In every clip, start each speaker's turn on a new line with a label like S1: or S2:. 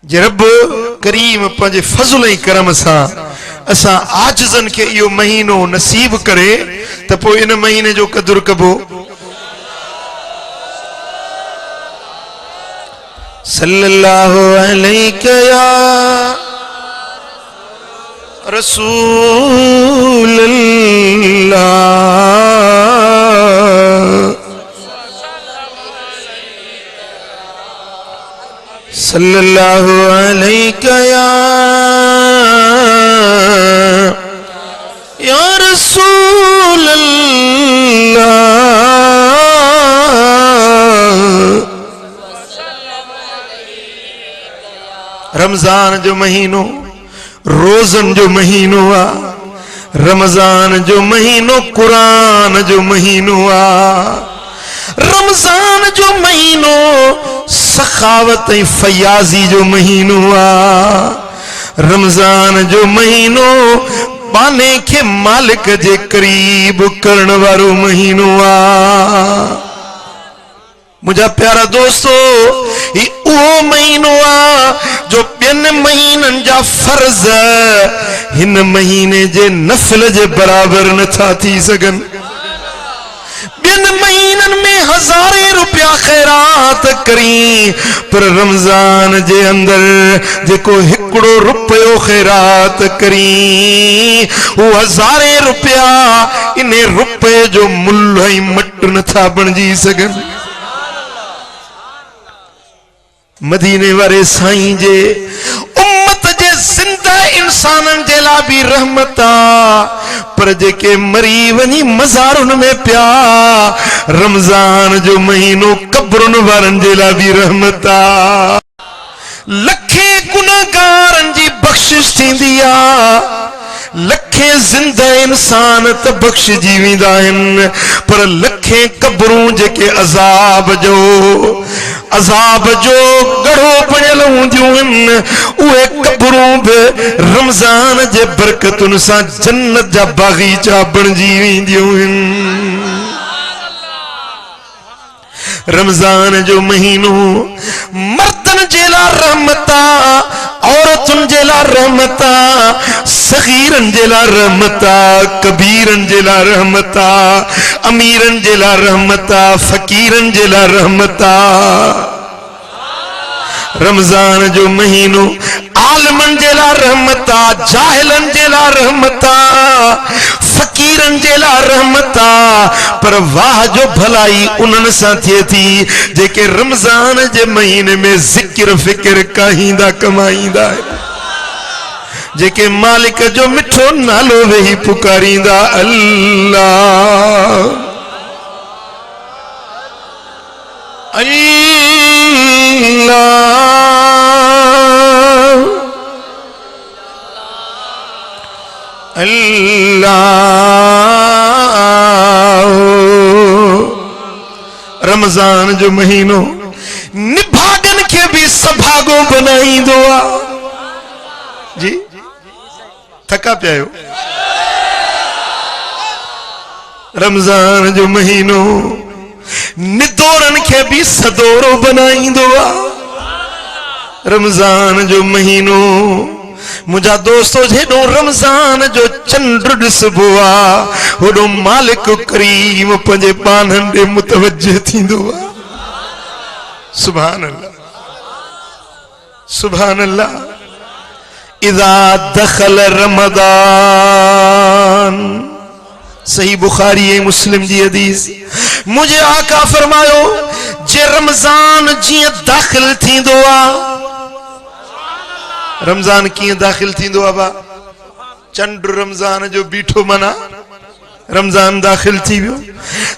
S1: जे रब करीम पंहिंजे फज़ल ऐं करम सां असां आजिज़न खे इहो महीनो नसीब करे त पोइ इन महीने जो क़दुरु कबो। सल्लल्लाहु अलैहि या रसूल अल्लाह, सल्लल्लाहु अलैहि या रसूल अल्लाह। रमजान जो महीनो रोज़न जो महीनो आ, रमजान जो महीनो कुरान जो महीनो आ, रमजान जो महीनो सखावत ऐं फयाज़ी जो महीनो आ, रमजान जो महीनो पाने के मालिक जे करीब करण वारो महीनो आ। मुझा प्यारा दोस्तों, ये वो महीनो आ जो बिन महीनन जा फर्ज हिन महीने जे नफल जे बराबर न था थी सगन। बिन महीनन में हज़ारे रुपया खैरात करी, पर रमजान जे अंदर जेको हिकड़ो रुपयो खैरात करी वो हज़ारे रुपया इन रुपये जो मुल ऐं मट न था बणजी सगन। मदीने वारे साईं जे उम्मत जे जिंदा इंसानन जे ला भी रहमत आ, पर जेके मरी वनी मज़ारुन में प्या, रमजान जो महीनो कब्रुन वारन जे ला भी रहमत आ। लखे गुनाहगारन जी बख्शिश थींदी आ, लखे जिंदा इंसान त बख्शिजी वेंदा आहिनि, पर लखे कब्रूं जेके अज़ाब जो गढ़ो बणियल हूंदियूं आहिनि, उहे कब्रूं बि रमज़ान जे बरकतुनि सां जन्नत जा बाग़ीचा बणिजी वेंदियूं आहिनि। रमजान जो महीनो मर्दन जे ला रहमत आ, औरतुन जे ला रहमत आ, सगीरन जे ला रहमत आ, कबीरन जे ला रहमत आ, अमीरन जे ला रहमत आ, फकीरन जे ला रहमत आ। रमजान जो महीनो आलमन जे ला रहमत आ, जाहिलन जे ला रहमत आ, फकीरन जे ला रहमत आ, पर वाह जो भलाई उन्हनि सां थिए थी जेके रमजान जे महीने में ज़िक्र फिक्र कहींदा कमाईंदा, जेके मालिक जो मिठो नालो वेही पुकारींदा अल्लाह अल्लाह अल्लाह। रमजान जो महीनो निभागन के भी सभागो बनाईंदो आ। जी थका पिया। रमजान जो महीनो निदोरन के भी सदोरो बनाईंदो आ। रमजान जो महीनो मुझा दोस्तों जेडो रमजान जो चंड ॾिसबो आ, होडो मालिक करीम पंहिंजे पाननि ॾे मुतवज्जह थींदो आ। सुभान अल्लाह सुभान अल्लाह। इज़ा दखल रमदान, सही बुखारी ऐं मुस्लिम जी हदीस, मुझे आका फरमायो जे रमजान जीअं दाखिल थींदो आ। रमजान कीअं दाखिल थींदो आहे बा? चंड रमजान जो बीठो मना रमजान दाखिल थी वियो।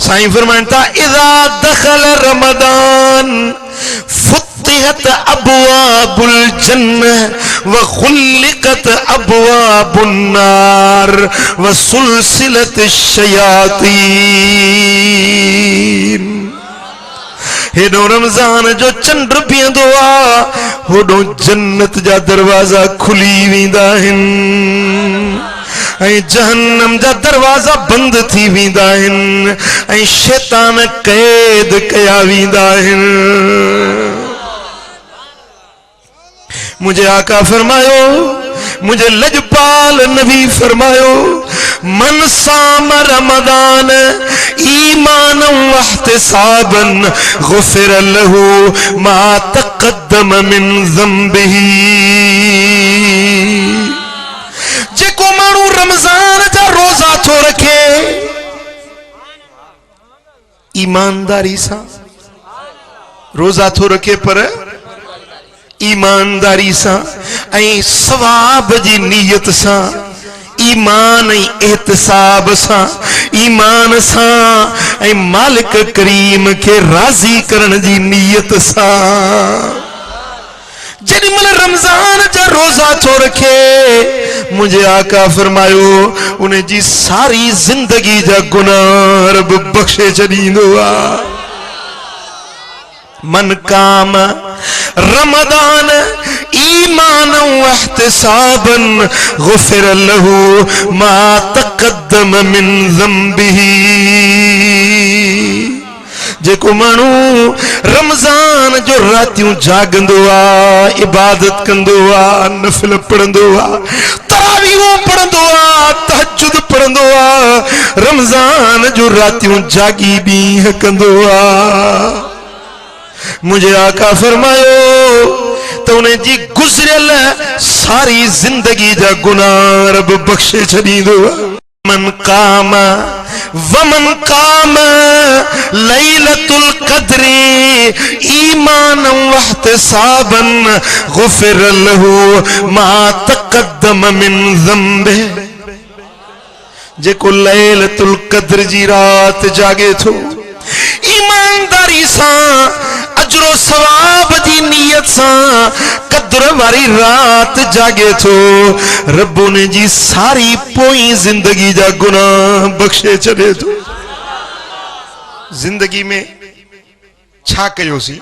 S1: साईं फरमाइनि था इज़ा दखल रमदान फुतिहत अबवाबुल जन्नह व खुल्लिकत अबवाबुन नार व सुलसिलत शयातीन। हेडो रमजान जो चंड पींदो आ, होडो जन्नत जा दरवाजा खुली वेंदा आहिनि ऐं जहन्नम जा दरवाजा बंद थी वेंदा आहिनि ऐं शैतान कैद कया वेंदा आहिनि। मुझे आका फरमायो, मुझे लजपाल नबी फरमायो, मन साम रमदान ईमान वहतिसाबन गुफिर लहू मा तक़द्दम मिन ज़ंबिही। जेको मानू रमजान जा रोजा थो रखे ईमानदारी सा, रोजा थो रखे पर ईमानदारी सा ऐं सवाब जी नीयत सा, ईमान एहतिसाब सा, ईमान सा ऐं मालिक करीम के राजी करण जी नीयत सा। जेडी मल रमजान जा रोजा थो रखे मुझे आका फरमायो उन्हें जी सारी जिंदगी जा गुनाह रब बख्शे छॾींदो आ। मन काम रमदान ईमान वहतिसाबन गुफिर लहू मा तक़द्दम मिन ज़ंबिही। जेको मानू रमजान जो रातियों जागंदो आ, इबादत कंदो आ, नफिल पढ़ंदो आ, तरावीह पढ़ंदो आ, तहज्जुद पढ़ंदो आ, रमजान जो रातियों जागी ॾींहं कंदो आ। मुझे आका फरमायो तो उन्हें जी गुजरियल सारी जिंदगी जा गुनाह रब बख्शे छॾींदो। मन काम वमन काम लैलतुल क़द्री ईमान वहतिसाबन गुफिर लहू मा तक़द्दम मिन ज़ंबिही। जेको लैलतुल क़द्र जी रात जागे थो ईमानदारी सा, अजरो सवाब जी नीयत सा कद्र वारी रात जागे थो, रब ने जी सारी पोई जिंदगी जा गुनाह बख्शे छॾे थो। जिंदगी में छा कयोसी?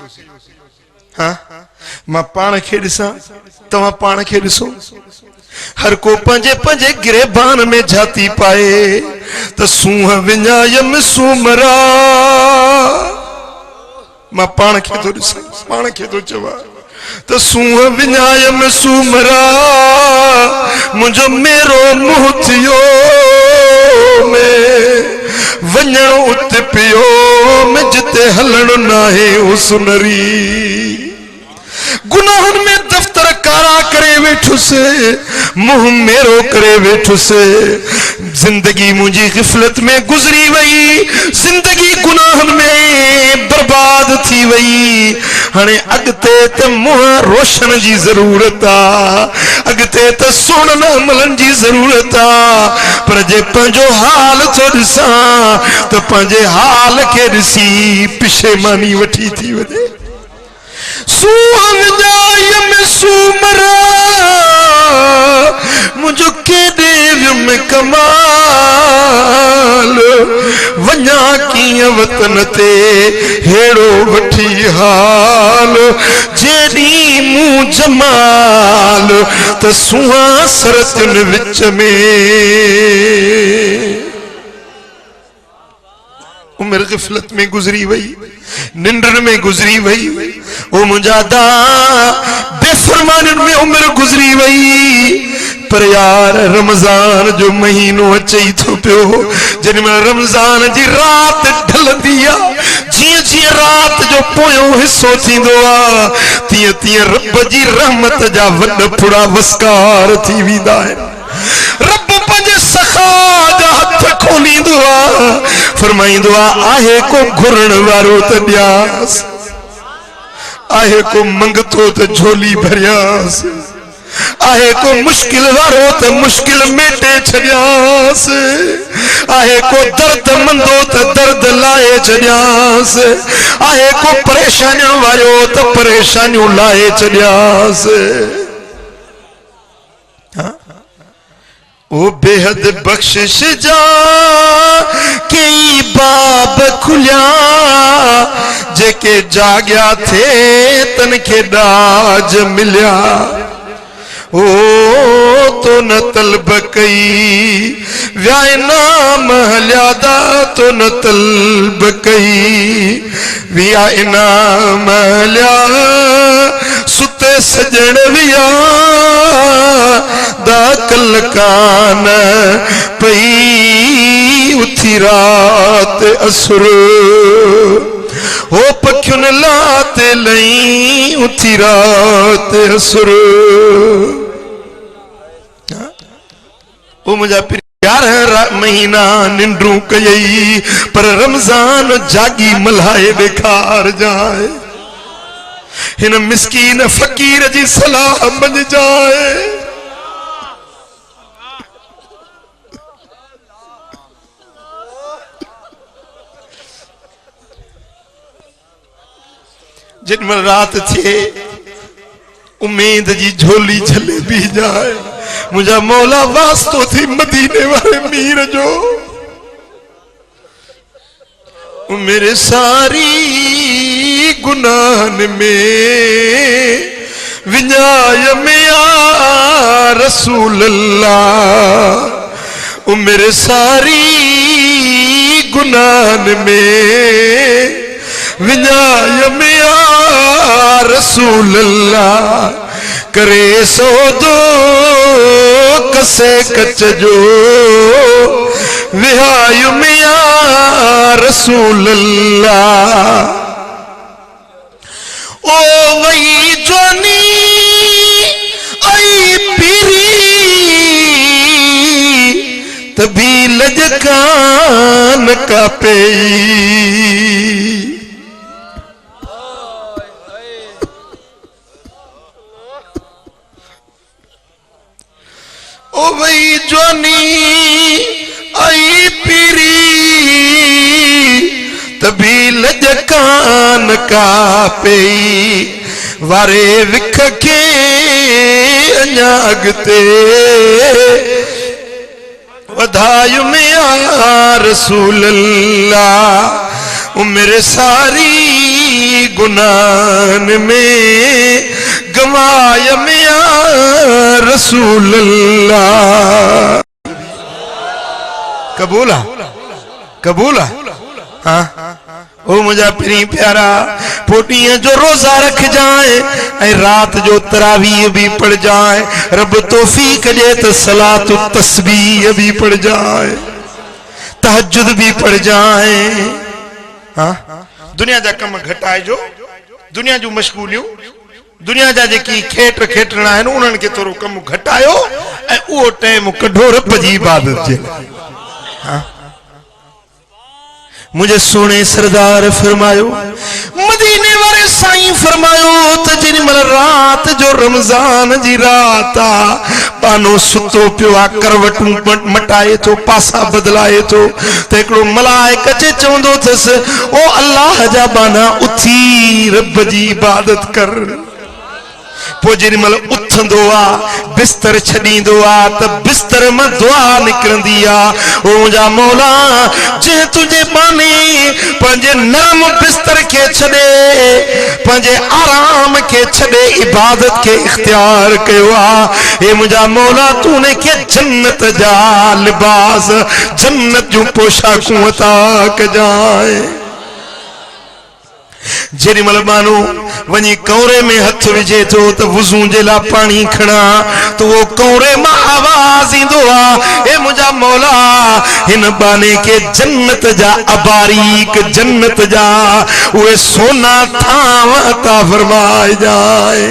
S1: हाँ मां पाण खे ॾिसां, तव्हां पाण खे ॾिसो। हर को पंजे पंजे गिरेबान में जाती पाए त सूह विञायम सूमरा। मां पाण खे थो ॾिसां, पाण खे थो चवां त सूह विञायम सूमरा, मुंहिंजो मेरो मुंहुं थियो में वञणो उते पियो में जिते हलणो नाहे ओ सुनरी। गुनाहन में दफ्तर कारा करे वेठुसे, मुंह मेरो करे वेठुसे। जिंदगी मुझी गिफलत में गुजरी वही, जिंदगी गुनाहन में बर्बाद थी वही। हने अगते त मुंह रोशन जी जरूरत आ, अगते त सुणन अमलन जी जरूरत आ। पर जे पंहिंजो हाल थो ॾिसां त पंहिंजे हाल खे ॾिसी पिशेमानी वठी थी वञे। सूहम सूमरा मुझो केॾे में कमाल, वञा कीअं वतन ते हेड़ो वठी हाल। जेॾी मूं जमाल त सुहा सरतुन विच में। उम्र गिफलत में गुजरी वही, निंद्र में गुजरी वही, ओ मुजादा बेफरमानन में उम्र गुजरी वही। पर यार रमजान जो महीनो अचई थो पियो, जंहिंमें रमजान जी रात ढलंदी आ, जीअं जीअं रात जो पोयों हिस्सो थींदो आ, तीअं तीअं रब जी रहमत जा वॾ फुड़ा वस्कार थी वेंदा आहिनि। रब पंहिंजे सखा जा हथ खोलींदो आ, फरमाईंदो आ आहे को घुरण वारो त ॾियास, आहे को मंगतो त झोली भरियास, आहे को मुश्किल वारो त मुश्किल मेटे छॾियास, आहे को दर्द मंदो त दर्द लाए छॾियास, आहे को परेशानियों वारो त परेशानियों लाए छॾियास। ओ बेहद बख्शिश जा कई बाब खुलिया, जेके जाग्या थे तन के डाज मिलिया। ओ तो न तलब कई व्याय नाम हलियादा, तो न तलब कई व्याय नाम हलिया, सुते सजण विया दा कलकान पई उथी रात असुर हो पखियुन लाते लई उथी रात असुर ओ मुझा प्यार महीना निंड्रू कयई पर रमजान जागी मल्हाए बेकार जाए हिन मिस्कीन फकीर जी सलाह बन जाए जिनमें रात थे उम्मीद जी झोली झले भी जाए मुझा मौला वास्तो थी मदीने वाले मीर जो मेरे सारी गुनाहन में विजाय में आ रसूल अल्लाह मेरे सारी गुनाहन में विजाय में आ रसूल अल्लाह करे सो दो कसे कच जो विहाय में आ रसूल अल्लाह ओ वही जोनी आई पीरी तभी लजकान का पेई ओ वही जोनी आई पीरी तभी लजकान का पेई वारे विख के अञा अॻिते वधाय में आ रसूल अल्लाह मेरे सारी गुनाहन में गवाय में आ रसूल अल्लाह कबूला कबूला हाँ ओ मुझा प्री प्यारा पोटियां जो रोजा रख जाए ऐ रात जो तरावीह भी पढ़ जाए रब तौफीक दे तो सलातु तस्बीह भी पढ़ जाए तहज्जुद भी पढ़ जाए हाँ दुनिया जा कम घटाए जो दुनिया जो मशगूलियूं दुनिया जा जेकी खेट खेटणा आहिनि उन्हनि खे थोरो कम घटायो ऐं उहो टाइम कढो रब जी इबादत जे हाँ मुझे सोने सरदार फरमायो मदीने वाले साईं फरमायो तो जिन मल रात जो रमजान जी रात आ पानो सुतो पियो आ करवटू मटाए तो पासा बदलाए तो एकड़ो मलाइक चे चवंदो थस ओ अल्लाह जा बाना उथी रब जी इबादत कर पो जिन मल उथंदो आ बिस्तर छडींदो आ त बिस्तर में दुआ निकरंदी आ ओ मुझा मौला जे तुझे बाने पंजे नरम बिस्तर के छडे पंजे आराम के छडे इबादत के इख्तियार कयो आ ए मुझा मौला तूने के जन्नत जा लिबास जन्नत जो पोशाकूं अता कजाए जेरी मल मानो वनी कौरे में हथ विझे तो वुजू जे ला पानी खणा तो वो कौरे में आवाज इंदो आ ए मुझा मौला हिन बाने के जन्नत जा अबारीक जन्नत जा उए सोना थाव अता फरमाए जाए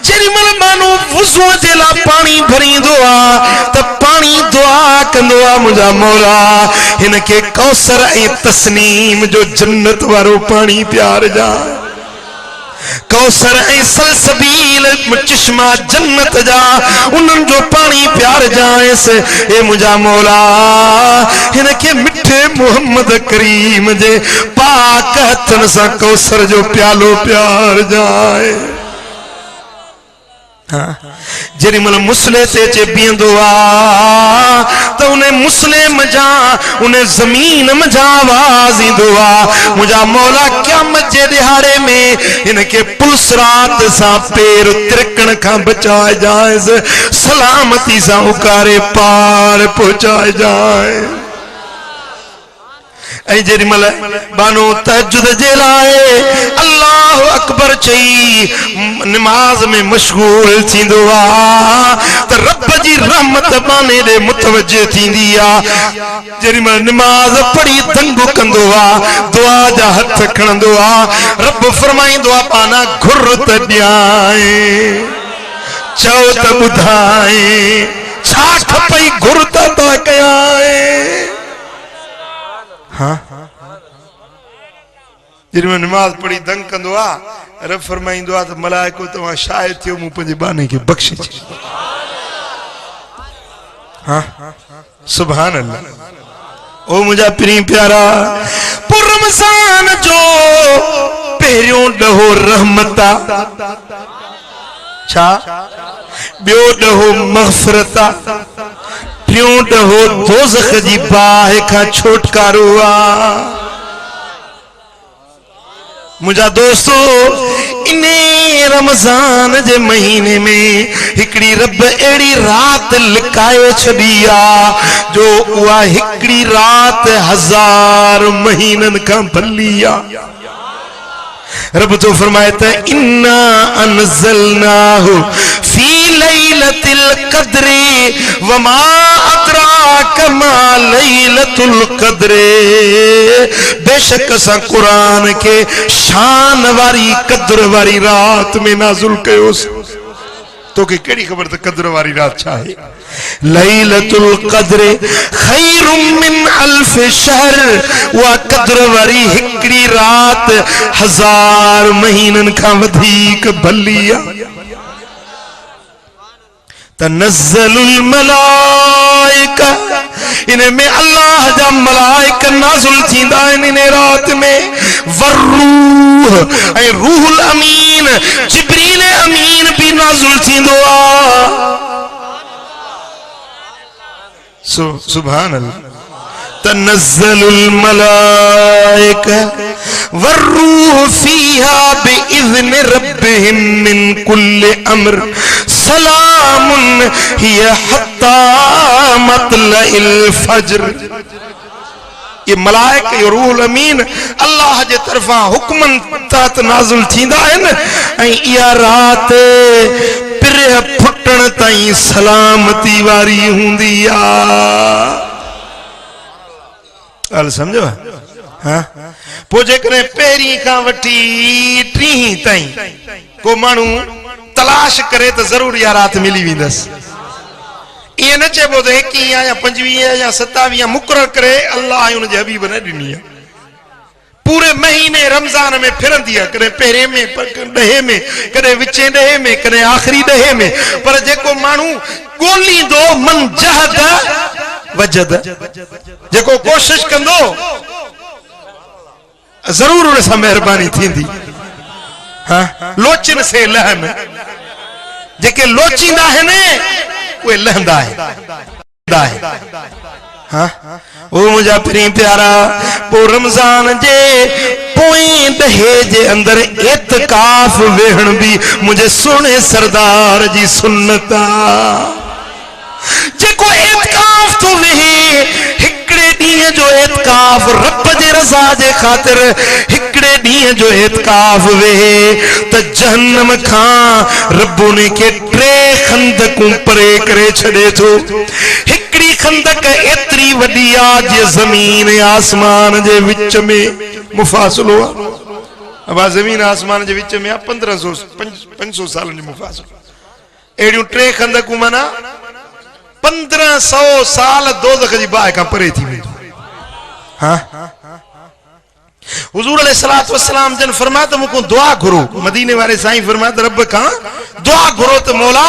S1: जेरी मल मानो वुजू जे ला पानी भरींदो आ त पानी दुआ कंदो आ मुझा मौला हिन के कौसर ए तस्नीम जो जन्नत वारो पानी प्यार जा कौसर ए सलसबील चश्मा जन्नत जा उन्हन जो पानी प्यार जाए से ए मुझा मौला हिन के मिठे मोहम्मद करीम जे पाक हथन सा कौसर जो प्यालो प्यार जाए जेरी मल मुसले ते चे बींदो आ तो उन्हें मुसले मजा उन्हें जमीन मजा आवाज इंदो आ मुझा मौला क़यामत जे दिहाड़े में इनके पुलिस रात सा पैर तिरकण का बचाए जाए सलामती सा उकारे पार पहुंचाए जाए जेरी मल बानो तहज्जुद जे लाए अल्लाह अकबर चई नमाज में मशगूल थींदो आ त रब जी रहमत बाने दे मुतवज्जे थींदी आ। जेरी मल नमाज पढ़ी दंगो कंदो आ दुआ जा हथ खणंदो आ रब फरमाइंदो आ पाना घुर त ॾियाए चओ त ॿुधाए छा खपई घुर त कयाए। हाँ जिनमें नमाज पढ़ी दंग कंदो आ रब फरमाइंदो आ त मलाइको तव्हां शायद थियो मूं पंहिंजे बाने खे बख्शे। हाँ सुभान अल्लाह। ओ मुंहिंजा प्री प्यारा पुर रमज़ान जो पहिरियों ॾहो रहमता छा ॿियो ॾहो मग़फ़िरत टियों ॾहो दोज़ख जी बाहि खां छुटकारो आ। मुझा दोस्तों इने रमजान जे महीने में हिकड़ी रब एड़ी रात लिकाए छड़ी आ जो उहा हिकड़ी रात 1000 महीनन का भली आ। रब तो फरमाए त इन्ना अनज़लनाहु फी लैलतिल क़द्र वमा अदराक मा लैलतुल क़द्र। बेशक असां कुरान के शान वारी कद्र वारी रात में नाज़िल कयोस। तो के केड़ी खबर त कद्र वारी रात छा है। लैलतुल क़द्र खैरुम मिन अल्फ शहर वा कद्र वारी हिकड़ी रात 1000 महीनन का वधिक भली आ। तनज़्ज़लुल मलाइका इनमें अल्लाह जा मलाइका नाज़िल थींदा आहिनि इन रात में वरूह ऐं रूहुल अमीन जिब्रील अमीन भी नाज़िल थींदो आ। सुभान अल्लाह। तनज़्ज़लुल मलाइका वरूह फीहा बिइज़्नि रब्बिहिम मिन कुल्लि अम्र सलामुन हिया हत्ता मतलइल फज्र। ये मलाइक ये रूहुल अमीन अल्लाह जे तरफा हुक्मन तहत नाज़िल थींदा आहिनि ऐं इहा रात पिरह फुटण ताईं सलामती वारी हूंदी आ। ॻाल्हि सम्झो। हाँ पोइ जेकॾहिं पहिरीं खां वठी टीं ताईं को माण्हू तलाश करे त ज़रूर इहा रात मिली वेंदसि। ये न चइबो त 21 या 25 या 27 मुक़रर करे अल्लाह उन जे हबीब न ॾिनी आहे। पूरे महीने रमज़ान में फिरंदी आहे कॾहिं पहिरें में ॾहे में कॾहिं विचें ॾहे में कॾहिं आख़िरी ॾहे में। पर जेको माण्हू ॻोल्हींदो मन जहद वजद जेको कोशिश कंदो जरूर उन सां महिरबानी थींदी। हाँ लोचिन से लहन जेके लोचींदा आहिनि उहे लहंदा आहिनि। हाँ ओ मुंहिंजा प्री प्यारा पोइ रमज़ान जे पोएं ॾहे जे अंदर एतकाफ वेहण भी मुझे सुने सरदार जी सुन्नत आ। जेको एतकाफ तो वेहे हिकड़े ॾींहं जो एतकाफ रब जे रज़ा जे ख़ातिर हिकड़े ॾींहं जो एतकाफ वेहे त जहन्नम खां रब उन खे 3 खंदकूं परे करे छॾे थो। हिकड़ी खंदक एतरी वॾी आ जे ज़मीन आसमान जे विच में मुफ़ासिलो आ। अब ज़मीन आसमान जे विच में 500 सालनि जो मुफ़ासिलो। एड़ियूं 3 खंदकूं माना 1500 साल दोज़ख जी बाहि खां परे थी वेंदो। हाँ हुजूर अलैहिस्सलातु वस्सलाम जन फरमाया त मूंखां दुआ घुरो। मदीने वारे साईं फरमाया त रब खां दुआ घुरो त मौला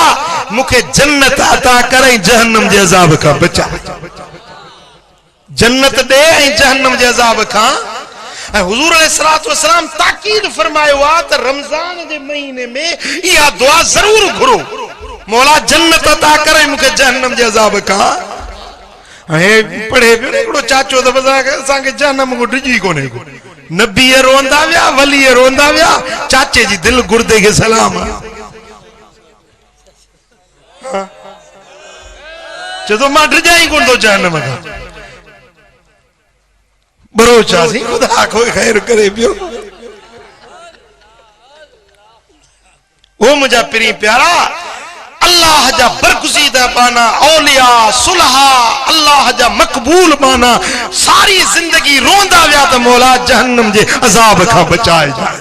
S1: मूंखे जन्नत अता कर ऐं जहन्नम जे अज़ाब खां बचा। जन्नत दे ऐं जहन्नम जे अज़ाब खां। ऐं हुजूर अलैहिस्सलातु वस्सलाम ताकीद फरमायो आ त रमज़ान जे महीने में इहा दुआ जरूर घुरो मौला जन्नत अता करे मूंखे जहन्नम जे अज़ाब खां। ऐं पढ़े पियो हिकिड़ो चाचो त असांखे जहन्नम को डिॼी कोन्हे को। नबी रोंदा विया वली रोंदा विया चाचे जी दिल गुर्दे के सलाम। चए तो मां डिॼा ई कोन थो जहन्नम खां। भरोसा सी खुदा कोई खैर करे पियो। वो मुझा पिरी प्यारा अल्लाह जा बरगुज़ीदा बाना औलिया सुलहा अल्लाह जा मकबूल बाना सारी जिंदगी रोंदा व्या तो मौला जहन्नम जे अजाब का बचाए जाए।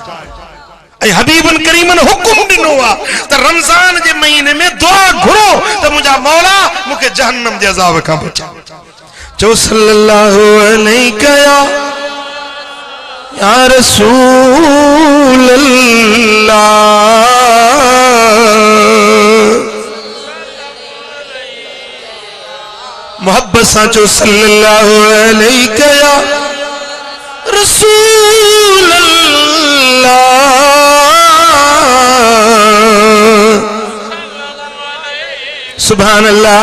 S1: हबीबन करीमन हुक्म दिनो आ तो रमजान जे महीने में दुआ घुरो तो मुझा मौला मुके जहन्नम जे अजाब का बचा। जो सल्लल्लाहु अलैहि या रसूल अल्लाह मोहब्बत साचो सल्लल्लाहु अलैहि या रसूल अल्लाह। सुभान अल्लाह।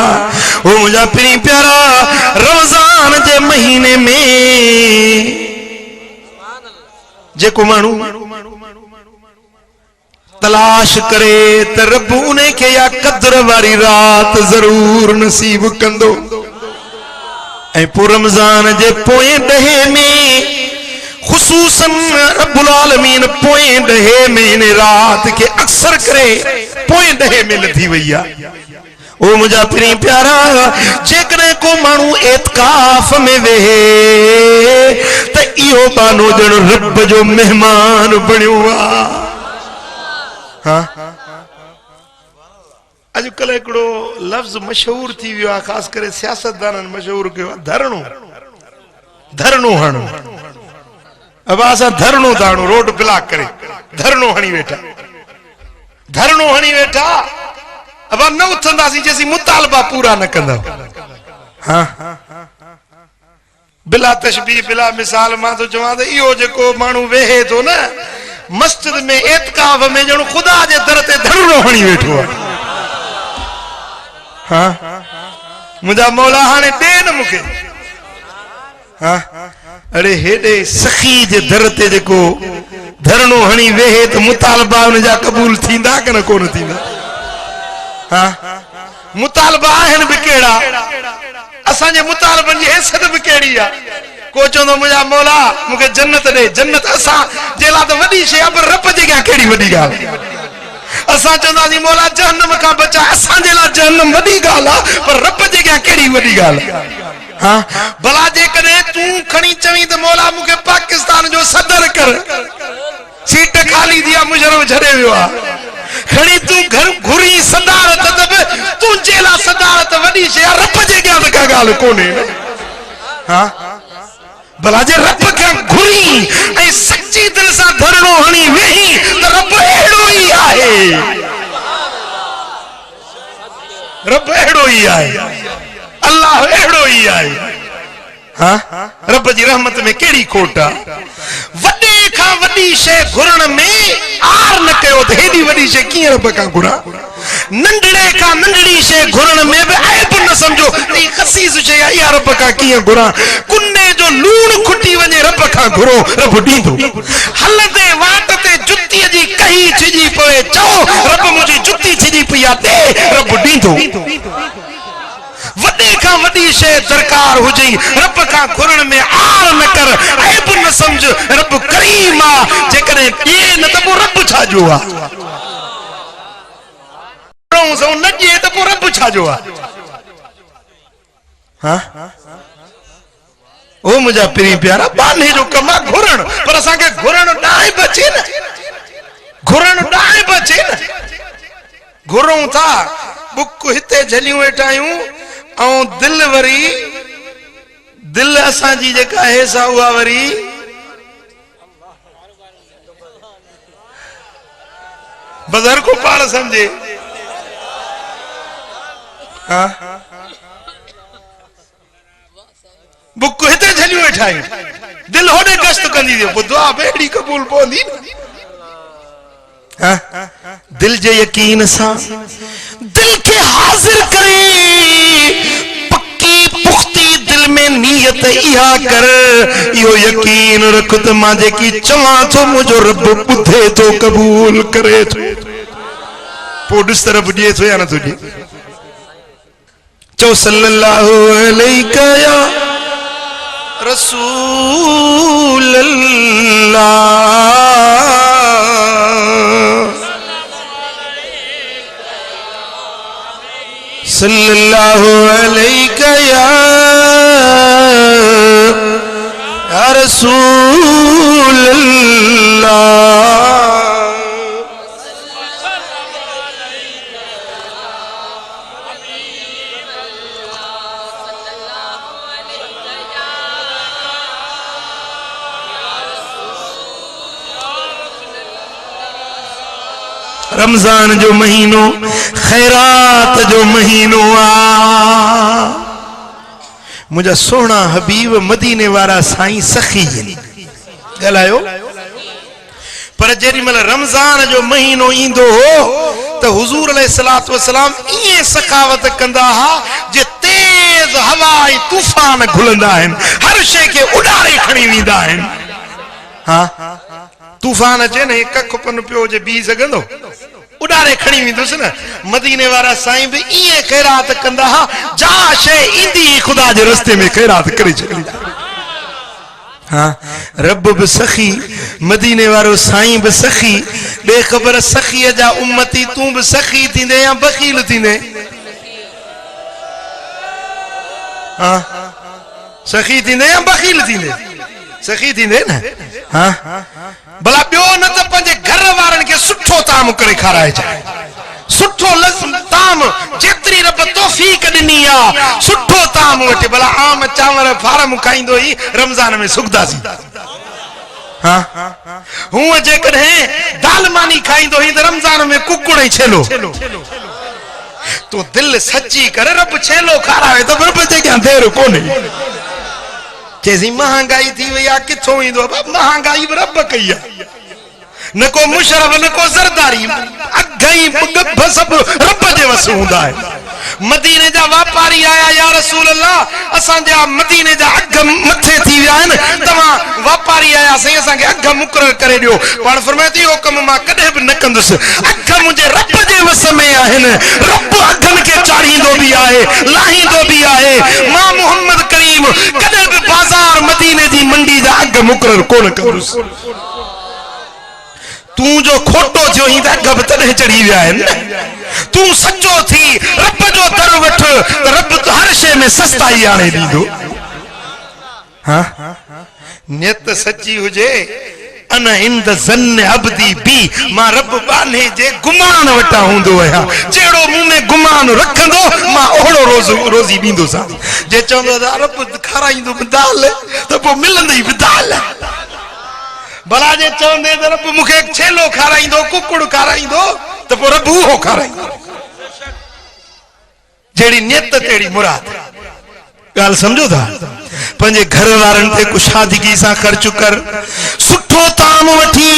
S1: वो मुझा प्री प्यारा रमजान जे महीने में जे को मानू तलाश करे त रब उन्हें के या कदर वारी रात जरूर नसीब कंदो। ऐं पो रमजान जे पोए ॾहे में खुसूसन रब्बुल आलमीन पोए ॾहे में इन रात के अक्सर करे पोए ॾहे में लथी वई आहे। ओ मुझा प्री प्यारा जेकॾहिं को माण्हू एतकाफ में वेहे त इहो बानो ॼण रब जो मेहमान बणियो आहे। हाँ अॼुकल्ह हिकिड़ो लफ़्ज़ मशहूर थी वियो आहे, ख़ासि करे सियासतदाननि मशहूर कयो आहे, धरणो। धरणो हणो। अब असां धरणो था हणूं रोड ब्लॉक करे धरणो हणी वेठा। धरणो हणी वेठा अब न उथंदासीं जेसीं मुतालबा पूरा न कंदा। हाँ बिला तशबीह बिला मिसाल मां तो चवां त इहो जेको माण्हू वेहे थो न मस्जिद में एतकाफ में ॼण खुदा जे दर ते धरणो हणी वेठो आहे। हाँ मुझा मौला हाणे ॾे न मूंखे। हाँ अरे हेॾे सखी जे दर ते जेको धरणो हणी वेहे त मुतालबा उन जा क़बूल थींदा कि न कोन थींदा। हाँ मुतालबा आहिनि बि कहिड़ा असांजे मुतालबनि जी हैसियत बि कहिड़ी आहे। को चवंदो मुंहिंजा मौला मूंखे जन्नत ॾे। जन्नत असां जे लाइ त वॾी शइ आहे पर रब जे अॻियां कहिड़ी वॾी ॻाल्हि। असां चवंदासीं मौला जहन्नम खां बचा असांजे लाइ जहन्नम वॾी ॻाल्हि आहे पर रब जे अॻियां कहिड़ी वॾी ॻाल्हि आहे। हाँ भला जेकॾहिं तूं खणी चवीं त मौला मूंखे पाकिस्तान जो सदर कर सीट खाली थी आहे मुशर्रफ छॾे वियो आहे खणी तूं घर घुरी सदारत त तुंहिंजे लाइ सदारत वॾी शइ आहे रब जे अॻियां त का ॻाल्हि कोन्हे। हाँ भला जे रब खां घुरी ऐं सच्ची दिलि सां धरणो हणी वेही त रब अहिड़ो ई आहे। रब अहिड़ो ई आहे। अल्लाह अहिड़ो ई आहे। हाँ रब जी रहमत में कहिड़ी खोट आहे। वॾे खां वॾी शइ घुरण में आर न कयो त हेॾी वॾी शइ कीअं रब खां घुरां। नंढड़े खां नंढड़ी शइ घुरण में बि ऐब न समझो ई ख़सीस शइ आहे इहा रब खां कीअं घुरां। कुने जो लूण खुटी वञे रब खां घुरो रब ॾींदो। हलंदे वाट ते जुतीअ जी कही छिजी पवे चओ रब मुंहिंजी जुती छिजी पई आहे दे रब ॾींदो। वॾे खां वॾी शइ दरकार हुजे रब खां घुरण में आर न कर ऐब न समझ रब करीम आहे। जेकॾहिं ॾिए न त पोइ रब छाजो आहे। न ॾिए त पोइ रब छाजो आहे। हाँ ओ मुंहिंजा प्री प्यारा बाने जो कम आहे घुरण पर असांखे घुरण ॾांहुं बचे न। घुरण ॾांहुं बचे न। घुरूं था बुक हिते झलियूं वेठा आहियूं ऐं दिल वरी दिल असांजी जेका आहे सा उहा वरी बज़र को पाण समझे। हाँ बुक हिते झलियूं वेठा आहियूं दिल होॾे गश्त कंदी थी पोइ दुआ बि अहिड़ी क़बूल पवंदी। दिल जे यकीन सां दिल के हाजिर करे पक्की पुख्ती दिल में नियत इहा कर इहो यकीन रख त मां जेकी चवां थो मुंहिंजो रब ॿुधे थो क़बूल करे थो। पोइ ॾिस त रब ॾिए थो या नथो ॾिए। चओ सल्लल्लाहु अलैहि रसूल अल्लाह सल्लल्लाहु अलैका या रसूल अल्लाह। रमजान जो महीनो खैरात जो महीनो आ, मुझा सोना हबीब मदीने वारा साईं सखी गलायो। पर जेडी मल रमजान जो महीनो इंदो हो तो हुजूर अलैहिस्सलातु वस्सलाम इए सखावत कंदा हा जे तेज हवा तूफान घुलंदा आहिन, हर शे के उडारे खणी वींदा आहिन। हां तूफान अचे न कख पन पियो जे बी सघंदो, उडारे खणी वेंदुसि न। मदीने वारा साईं भी इए खैरात कंदा हा, जा शे इंदी खुदा जे रस्ते में खैरात करे छॾींदा। हाँ रब भी सखी, मदीने वारो साईं भी सखी। बेखबर सखी जा उम्मती तू भी सखी थींदे या बखील थींदे? हाँ सखी थींदे या बखील थींदे? सखी थींदे न। हाँ भला बियो न त पंहिंजे घर वारनि खे सुठो ताम करे खाराए जाए, सुठो ताम जेतरी रब तौफीक ॾिनी आ सुठो ताम वठे। भला आम चांवर फारम खाईंदो ही रमजान में सुखदासी। हाँ हूं जेकॾहिं दाल मानी खाईंदो ही त रमजान में कुकुड़ ऐं छेलो। तो दिल सच्ची करे रब छेलो खाराए तो रब जे क्या देर कोने। चेसी महंगाई थी वही आ किथों ईंदो? महंगाई रब कई आहे, न को मुशरफ न को ज़रदारी, अघई गभ सब रब जे वस हूंदा है। मदीने जा वापारी आया, या रसूल अल्लाह असां जा मदीने जा अघ मथे थी विया आहिनि, तव्हां वापारी आया सही असां के अघ मुकरर करे दियो। पाण फरमाए थी, ओ कम मां कदे भी न कंदुसि, अघ मुझे रब जे वस में आहिनि। रब अघन के चाढ़ींदो भी आहे, लाहींदो भी आहे। मां मोहम्मद करीम कदे भी बाजार मदीने जी मंडी जा अघ मुकरर कोन कंदुसि। तू जो खोटो थियो ही अघ तॾहिं चढ़ी विया आहिनि। तू सचो थी रब जो दर वठ, रब तो हर शे में सस्ताई आणे ॾींदो। हाँ नियत सच्ची हुजे, अन इंद ज़न्न अब्दी बी, मां रब बाने जे गुमान वटा हूंदो आहियां। जहिड़ो मूं में गुमान रखंदो मां ओड़ो रोज़ी ॾींदोसां। जे चवंदो रब खाराईंदो बि दाल त पोइ मिलंदी बि दाल। भला जे चवंदे त रब मूंखे छेलो खाराईंदो, कुकुड़ खाराईंदो त पोइ रब उहो खाराईंदो। जहिड़ी नियत तहिड़ी मुराद। ॻाल्हि सम्झो था? पंहिंजे घर वारनि ते कुशादगी सां ख़र्च कर, सुठो ताम वठी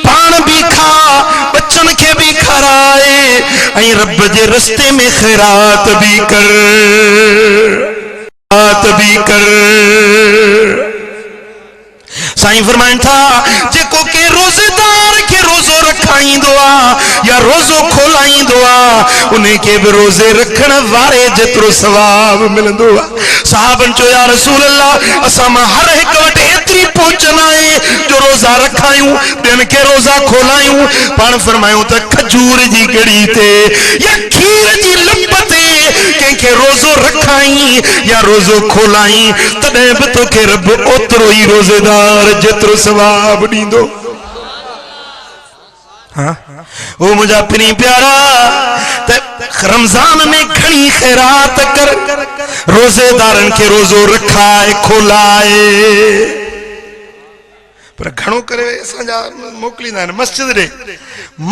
S1: पाण बि खा, बच्चन खे बि खाराए, ऐं रब जे रस्ते में ख़ैरात बि कर, भी कर। साईं फरमाइन था, जेको के रोजेदार के रोजो रखाईंदो आ या रोजो खोलाईंदो आ, उन्हें के भी रोजे रखण वारे जेतिरो सवाब मिलंदो आ। साहबन चो, या रसूल अल्लाह असां मां हर हिक वटि एतिरी पहुच न आहे जो रोजा रखायूं, ॿियनि खे रोजा खोलायूं। पाण फरमायूं त खजूर जी गड़ी ते या खीर जी लप ते कंहिंखे रोजो रखाई या रोजो खोलाई, तॾहिं बि तोखे रब ओतिरो ई रोजेदार जेतिरो सवाब ॾींदो। हाँ वो मुझा पिनी प्यारा त रमजान में घणी खैरात कर, रोजेदारन के रोजो रखाए खोलाए। पर घणो करे असांजा मोकिलींदा आहिनि मस्जिद ॾे,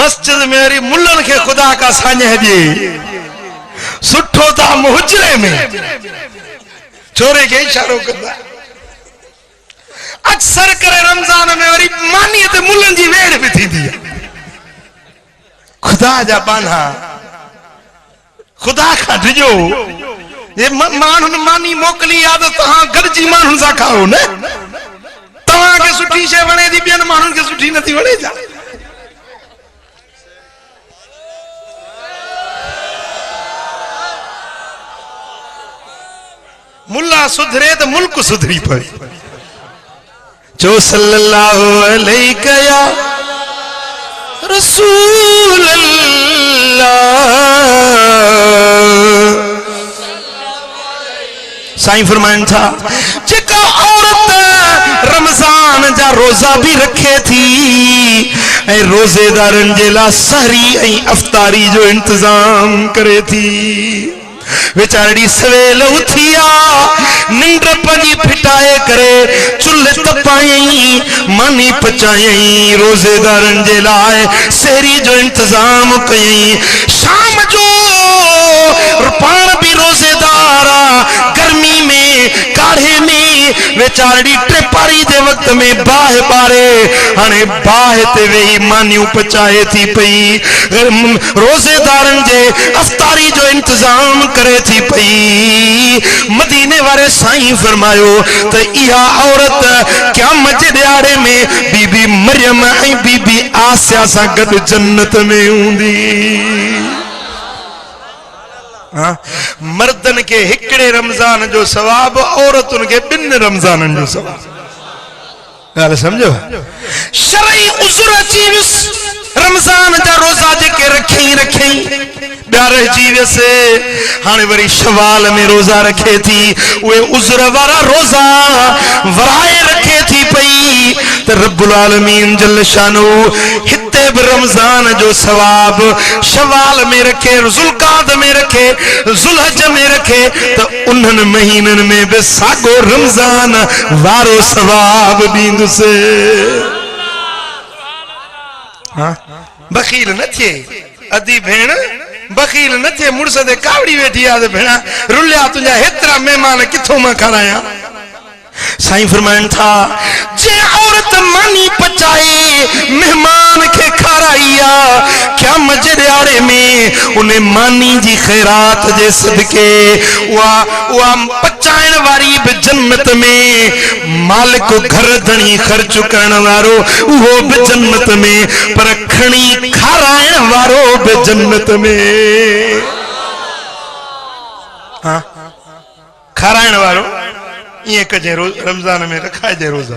S1: मस्जिद में वरी मुल्लनि खे ख़ुदा का साञह ॾिए। सुठो था मुहजरे में छोरे के इशारो कंदा। अक्सर करे रमजान में वरी मानी ते मुल्लनि जी वेड़ भी थींदी है। खुदा जा बाना खुदा का डिजो, ये माण्हुनि मानी मोकली याद तव्हां गॾिजी माण्हुनि सां खाओ न। तव्हांखे सुठी शइ वणे थी, ॿियनि माण्हुनि खे सुठी नथी वणे छा? मुल्ला सुधरे तो मुल्क सुधरी पवे। जो सल्लल्लाहु अलैहि या रसूल अल्लाह। साईं फरमान था जेका औरत रमजान जा रोजा भी रखे थी ऐं रोजेदारन जे ला सहरी ऐं अफ्तारी जो इंतजाम करे थी। वेचारी सवेल उथिया निंड पंजी फिटाए करे चुल्हे तपाई मानी पचाई रोजेदारन जे लाए सहरी जो इंतजाम कई। शाम जो पान भी रोजेदारा गर्मी में काढ़े में वेचारी टेपारी दे वक्त में बाह बारे हाने बाह ते वेही मानियूं पचाए थी पई रोजेदारन जे अफ्तारी जो इंतजाम करे थी पई। मदीने वाले साईं फरमायो तो इहा औरत क़यामत जे ॾियारे में बीबी मरियम ऐं बीबी आसिया सां गॾु जन्नत में हूंदी। मर्दन के हिकड़े रमजान जो सवाब औरतुन के बिन रमजानन जो सवाब। गाल समझो शरई उज़्र अची वियुस रमजान जा रोजा जेके रखई ॿियारे जी वियसि हाणे वरी शवाल में रोजा रखे थी उहे उज़्र वारा रोजा वराए रखे थी पई त रब्बुल आलमीन जल शानो हिते भी रमजान जो सवाब शवाल में रखे ज़ुल्क़ाद में रखे ज़ुल्हज में रखे तो उन्हनि महीनन में भी सागो रमजान वारो सवाब ॾींदुसि। हाँ बखील न थिए अदी भेण बखील न थे मुड़स दे कावड़ी वेठी आ भेणा रुलिया तुझा हेतरा मेहमान किथों मां खाराया। साईं फरमान था जे औरत मानी पचाए मेहमान के खाराइया क़यामत जे ॾियारे में उन्हें मानी जी खैरात जे सदके उहा पचाइण वारी भी जन्नत में मालिक घर धणी खर्च करण वारो उहो भी जन्नत में पर खणी खाराइण वारो भी जन्नत में। हाँ खाराइण वारो ये कजे रमजान में रखाए जे रोजा।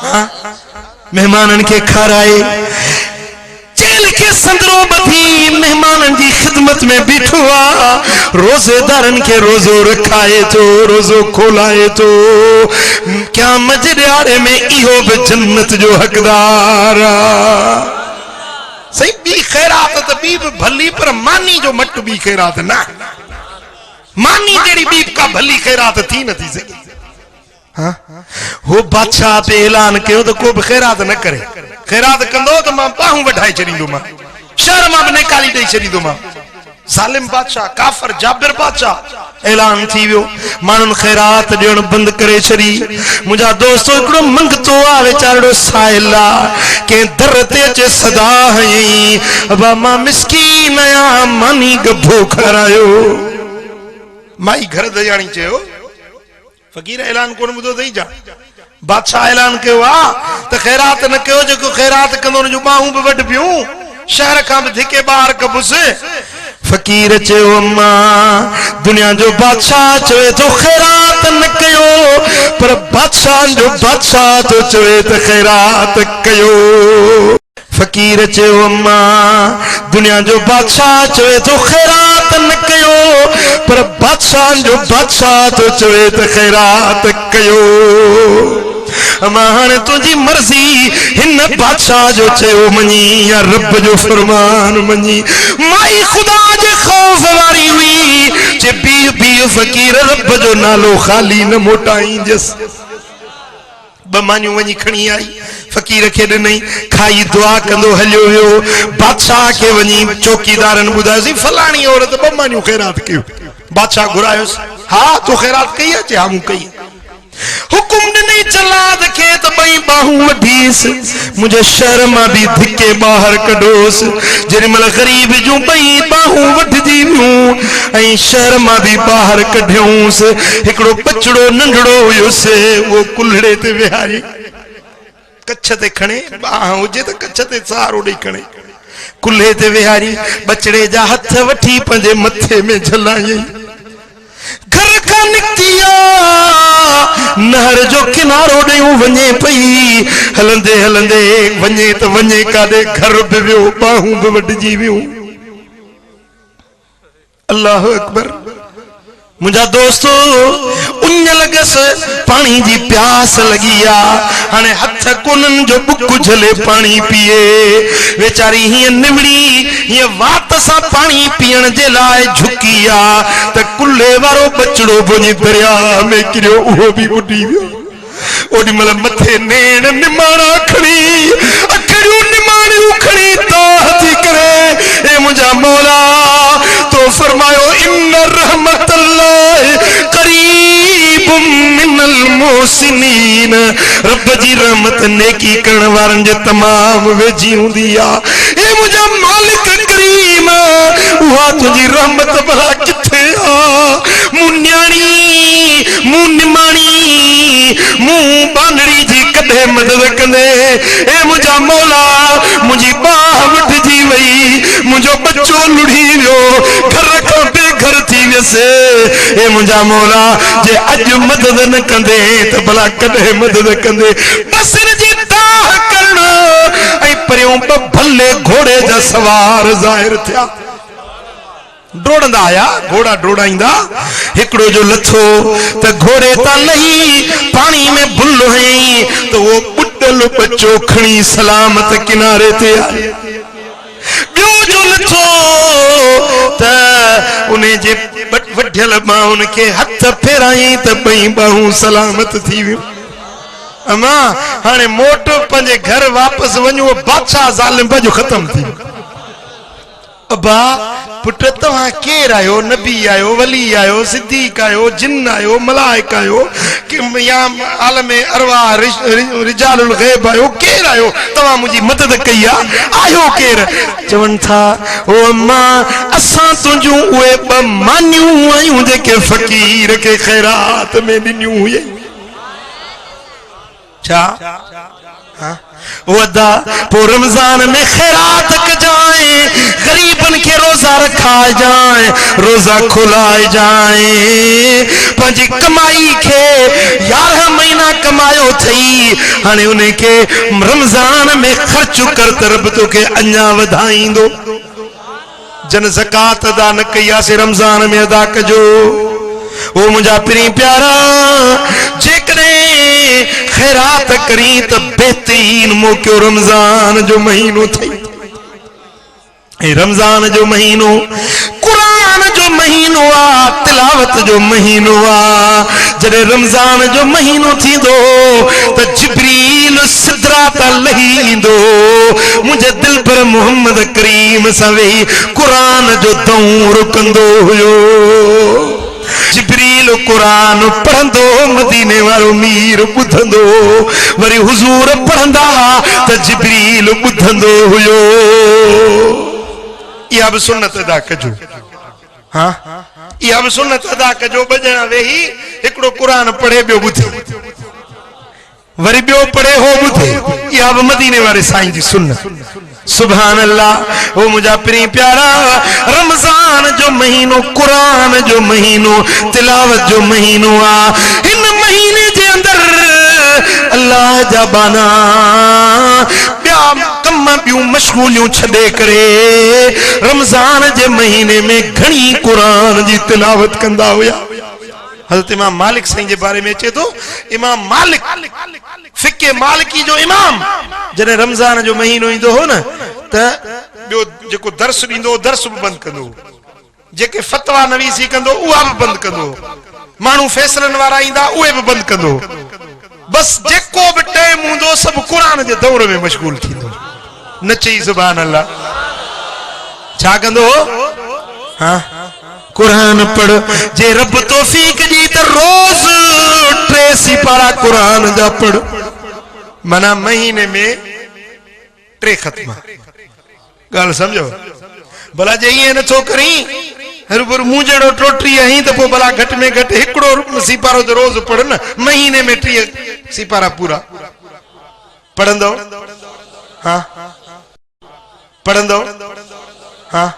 S1: हाँ मेहमानन के खाराए जेल के संदरो बधी मेहमानन की खिदमत में बीठो आ रोजेदारन के रोजो रखाए तो रोजो खोलाए तो क़यामत जे ॾियारे में इहो भी जन्नत जो हकदार। सही बी खैरात तो बी भली पर मानी जो मट बी खैरात ना मानी जेड़ी बी का भली खैरात थी न थी सके। हाँ वो बादशाह पे ऐलान कयो तो को भी खैरात न करे खैरात कंदो तो मां बाहूं वठाए छॾींदो मां शहर मां भी निकाली ॾेई छॾींदो मां। ज़ालिम बादशाह काफर जाबिर बादशाह ऐलान थी वियो माण्हुनि खैरात ॾियण बंदि करे छॾी। मुंहिंजा दोस्तो हिकिड़ो मंगतो आहे वीचारो साहिल आहे कंहिं दर ते अचे सदा हयईं अबा मां मिसकीन आहियां मानी गभो खारायो। माई घर दयाणी चयो फकीर ऐलान कोन ॿुधो अथई जा बादशाह ऐलान कयो आहे त खैरात न कयो जेको खैरात कंदो उन जूं ॿाहूं बि वढ पियूं शहर खां बि धिके ॿाहिरि कबुसि। फकीर चयो अम्मा दुनिया जो बादशाह चवे तो खैरात न कयो पर बादशाह जो बादशाह तो चवे तो खैरात कयो। फकीर चयो अम्मा दुनिया जो बादशाह चवे तो खैरात न कयो पर बादशाह जो बादशाह तो चवे तो खैरात कयो। अम्मा हाणे तुझी मर्जी हिन बादशाह जो चयो मनी या रब जो फरमान मनी। माई खुदा जे खौफ वारी हुई जे बी फकीर रब जो नालो खाली न मोटाईंदस। बमानियूं वञी खणी आई फकीर के ॾिनई खाई दुआ कंदो हलियो वियो बादशाह के वञी चौकीदारन ॿुधायोसीं फलाणी औरत बमानियूं खैरात कयो। बादशाह घुरायोसि हा तो खैरात कई आहे हा मूं कई। हुकुम ॾिनई जलाद खे त ॿई बाहूं वठीसि मुंहिंजे शहर मां बि धिके ॿाहिरि कढोसि। जेॾी महिल ग़रीब जूं ॿई बाहूं वठिजी वियूं ऐं शहर मां बि ॿाहिरि कढियऊंसि हिकिड़ो बचड़ो नंढड़ो हुयुसि उहो कुल्हड़े ते विहारी कच्छ ते खणे बाह हुजे त कच्छ ते सहारो ॾेई खणे कुल्हे ते विहारी बचड़े जा हथ वठी पंहिंजे मथे में झलायई। घर खां निकती नहर जो किनारो ॾेऊं वञे पई हलंदे हलंदे वञे त वञे काॾे घर बि वियो बाहूं बि वढिजी वियूं अल्लाह अकबर मुझा दोस्तो उन लगस पानी जी प्यास लगी आ हाने हथ कोनन जो बुक झले पानी पिए बेचारी ही निमड़ी ये वात सा पानी पीण जे लाए झुकी आ त कुल्ले वारो बचड़ो बोनी दरिया में किरियो उहो भी बुडी वियो ओडी मल मथे नेण निमाणा खणी अखड़ियूं निमाणियूं खणी तो हथी करे ए मुझा मौला तो फरमायो इन रहमत अल्लाह करीब मिनल मोहसिनीन रब जी रहमत नेकी करण वारन जे तमाम वेजी हुंदी आ ए मुझा मालिक करीम उहा तुझी रहमत भला किथे आ मूं न्याणी मूं निमाणी मूं बांगड़ी जी कदे मदद कंदे ए मुझा मौला मुझी बाह वठजी वई मुझो बच्चो लुढ़ी वियो घर खां बेघर थी वियसे ए मुझा मौला जे अज मदद न कंदे त भला कदे मदद कंदे बसर जी दाह करण ऐं परियों भले घोड़े जा सवार ज़ाहिर थिया डोड़ंदा आया घोड़ा डोड़ाईंदा हिकड़ो जो लथो त घोड़े ता लही पानी में भुल हई तो वो बुड्डल बच्चो खणी सलामत किनारे ते आयो बियो जो लथो त उन्हें जे वढियल बाहुन के हथ फेराई त बई बाहूं सलामत थी वियो अमा हाने मोट पंजे घर वापस वञो बादशाह ज़ालिम जो खत्म थी अबा पुट तव्हां केर आयो नबी आयो वली आयो सिद्दीक आयो जिन आयो मलाइक आयो कि या आलम अरवाह रिजालुल गैब आयो केर आयो तव्हां मुझी मदद कई आयो केर चवन था ओ अम्मा असां तुंहिंजूं उहे ब मानियूं आयूं जेके फकीर के खैरात में ॾिनियूं हुई छा वदा पो रमजान में खैरात कजाए गरीबन के रोजा रखा जाए रोजा खुलाए जाए पंजी कमाई के 11 महीना कमायो थई हाने उन्हें के रमजान में खर्च कर तरब तो के अन्या वधाईंदो जन ज़कात अदा न कया से रमजान में अदा कजो ओ मुझा प्री प्यारा जेकरे खैरात करी तो बेहतरीन मौको रमजान जो महीनो थी रमजान जो महीनो कुरान जो महीनो आ तिलावत जो महीनो आ जरे रमजान जो महीनो थी दो तो जिब्रील सिदरा ता लहींदो मुझे दिल पर मोहम्मद करीम सवे कुरान जो दौर कंदो हुयो जिब्रील कुरान पढ़ंदो मदीने वालो मीर बुधंदो वरी हुजूर पढ़ंदा त जिब्रील बुधंदो हुयो या भी सुन्नत अदा कजो हां या भी सुन्नत अदा कजो बजना वेही एकड़ो कुरान पढ़े बियो बुधे वरी बियो पढ़े हो बुधे या भी मदीने वाले साईं जी सुन्नत सुभान अल्लाह ओ मुझा प्री प्यारा रमजान जो महीनो कुरान जो महीनो तिलावत जो महीनो आ इन महीने के अंदर अल्लाह जा बाना ब्या कम बियूं मशगूलियूं छॾे करे रमजान जे महीने में घणी कुरान जी तिलावत कंदा हुया हज़रत इमाम मालिक साईं जे बारे में अचे तो इमाम मालिक फिके मालिकी जो इमाम जने रमजान जो महीनो इंदो हो न त बियो जेको दर्स दींदो दर्स भी बंद कंदो जेके फतवा नवीसी कंदो उहा भी बंद कंदो मानू फैसलन वारा इंदा उहे भी बंद कंदो बस जेको भी टाइम हुंदो सब कुरान जे दौर में मशगूल थींदो नची सुभान अल्लाह छा कंदो हां कुरान पढ़ जे रब तौफीक दी त रोज 3 सिपारा कुरान जा पढ़ मना महीने में 3 खत्म गाल समझो भला जे ये न तो करी हर पर मुजड़ो टोटरी आई तो पो भला घट में घट एकड़ो सिपारो तो रोज पढ़ न महीने में 3 सिपारा पूरा पढ़ंदो हां पढ़ंदो हां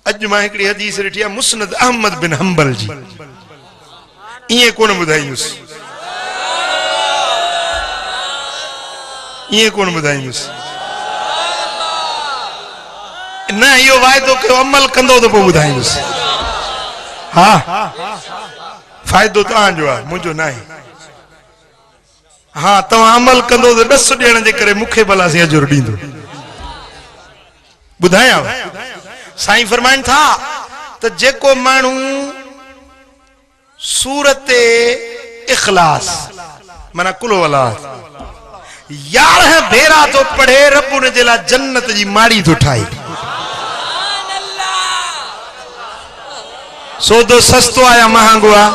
S1: अज अज मां हिकड़ी हदीस ॾिठी आहे मुस्नद अहमद बिन हंबल जी, इएं कोन ॿुधाईंदुसि, इएं कोन ॿुधाईंदुसि, न इहो वाइदो कयो अमल कंदो त पोइ ॿुधाईंदुसि। हा फ़ाइदो तव्हांजो आहे, मुंहिंजो न आहे। हाँ तव्हां अमल कंदो त ॾस ॾियण जे करे मूंखे भला से अजुर ॾींदो। ॿुधायां साईं फरमाइनि था त जेको माण्हू सूरत इखलास माना कुल वला 11 भेरा तो पढ़े, रब उन जे लाइ जन्नत जी माड़ी तो ठाहे। सौदो सस्तो आया महांगो आ।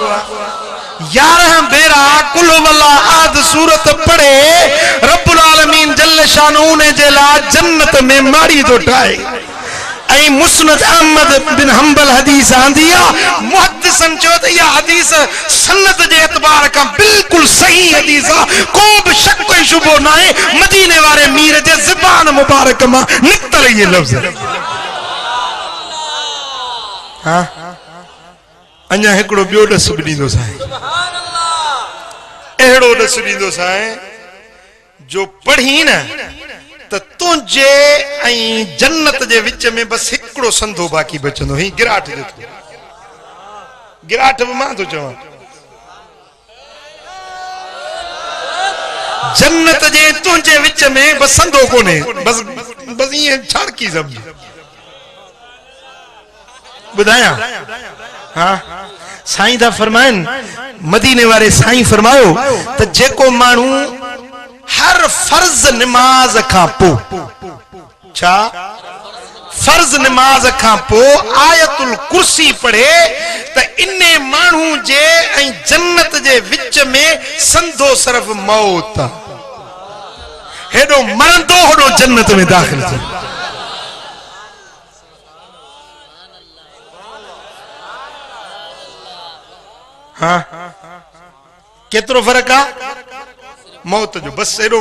S1: 11 भेरा कुल वला आद सूरत पढ़े, रब्बुल आलमीन जल्ल शानू ने जे लाइ जन्नत में माड़ी तो ठाहे। ऐं मुस्नद अहमद बिन हंबल हदीस आंदी आहे, मुहद्दिसन चयो त इहा हदीस सनद जे एतबार खां बिल्कुल सही हदीस आहे, को बि शक ऐं शुबो न आहे। मदीने वारे मीर जे ज़बान मुबारक मां निकतल इहे लफ़्ज़। हां अञा हिकिड़ो ॿियो ॾस बि ॾींदो साईं, अहिड़ो ॾस ॾींदो साईं जो पढ़ी न त तुंहिंजे ऐं जन्नत जे विच में बस हिकिड़ो संधो बाक़ी बचंदो। ही गिराट जो गिराट बि मां थो चवां, जन्नत जे तुंहिंजे विच में बस संधो कोन्हे, बस बस ईअं छाड़की सब्जी। ॿुधायां हाँ साईं था फरमाइनि, मदीने वारे साईं फरमायो त जेको माण्हू हर फर्ज नमाज खां पोइ, छा फर्ज नमाज खां पोइ आयतुल कुर्सी पढ़े त इन्ने माण्हू जे ऐं जन्नत जे विच में संधो सिर्फ मौत, हेॾो मरंदो होॾो जन्नत में दाख़िल थी। हाँ केतिरो फर्क आहे मौत जो, बस एॾो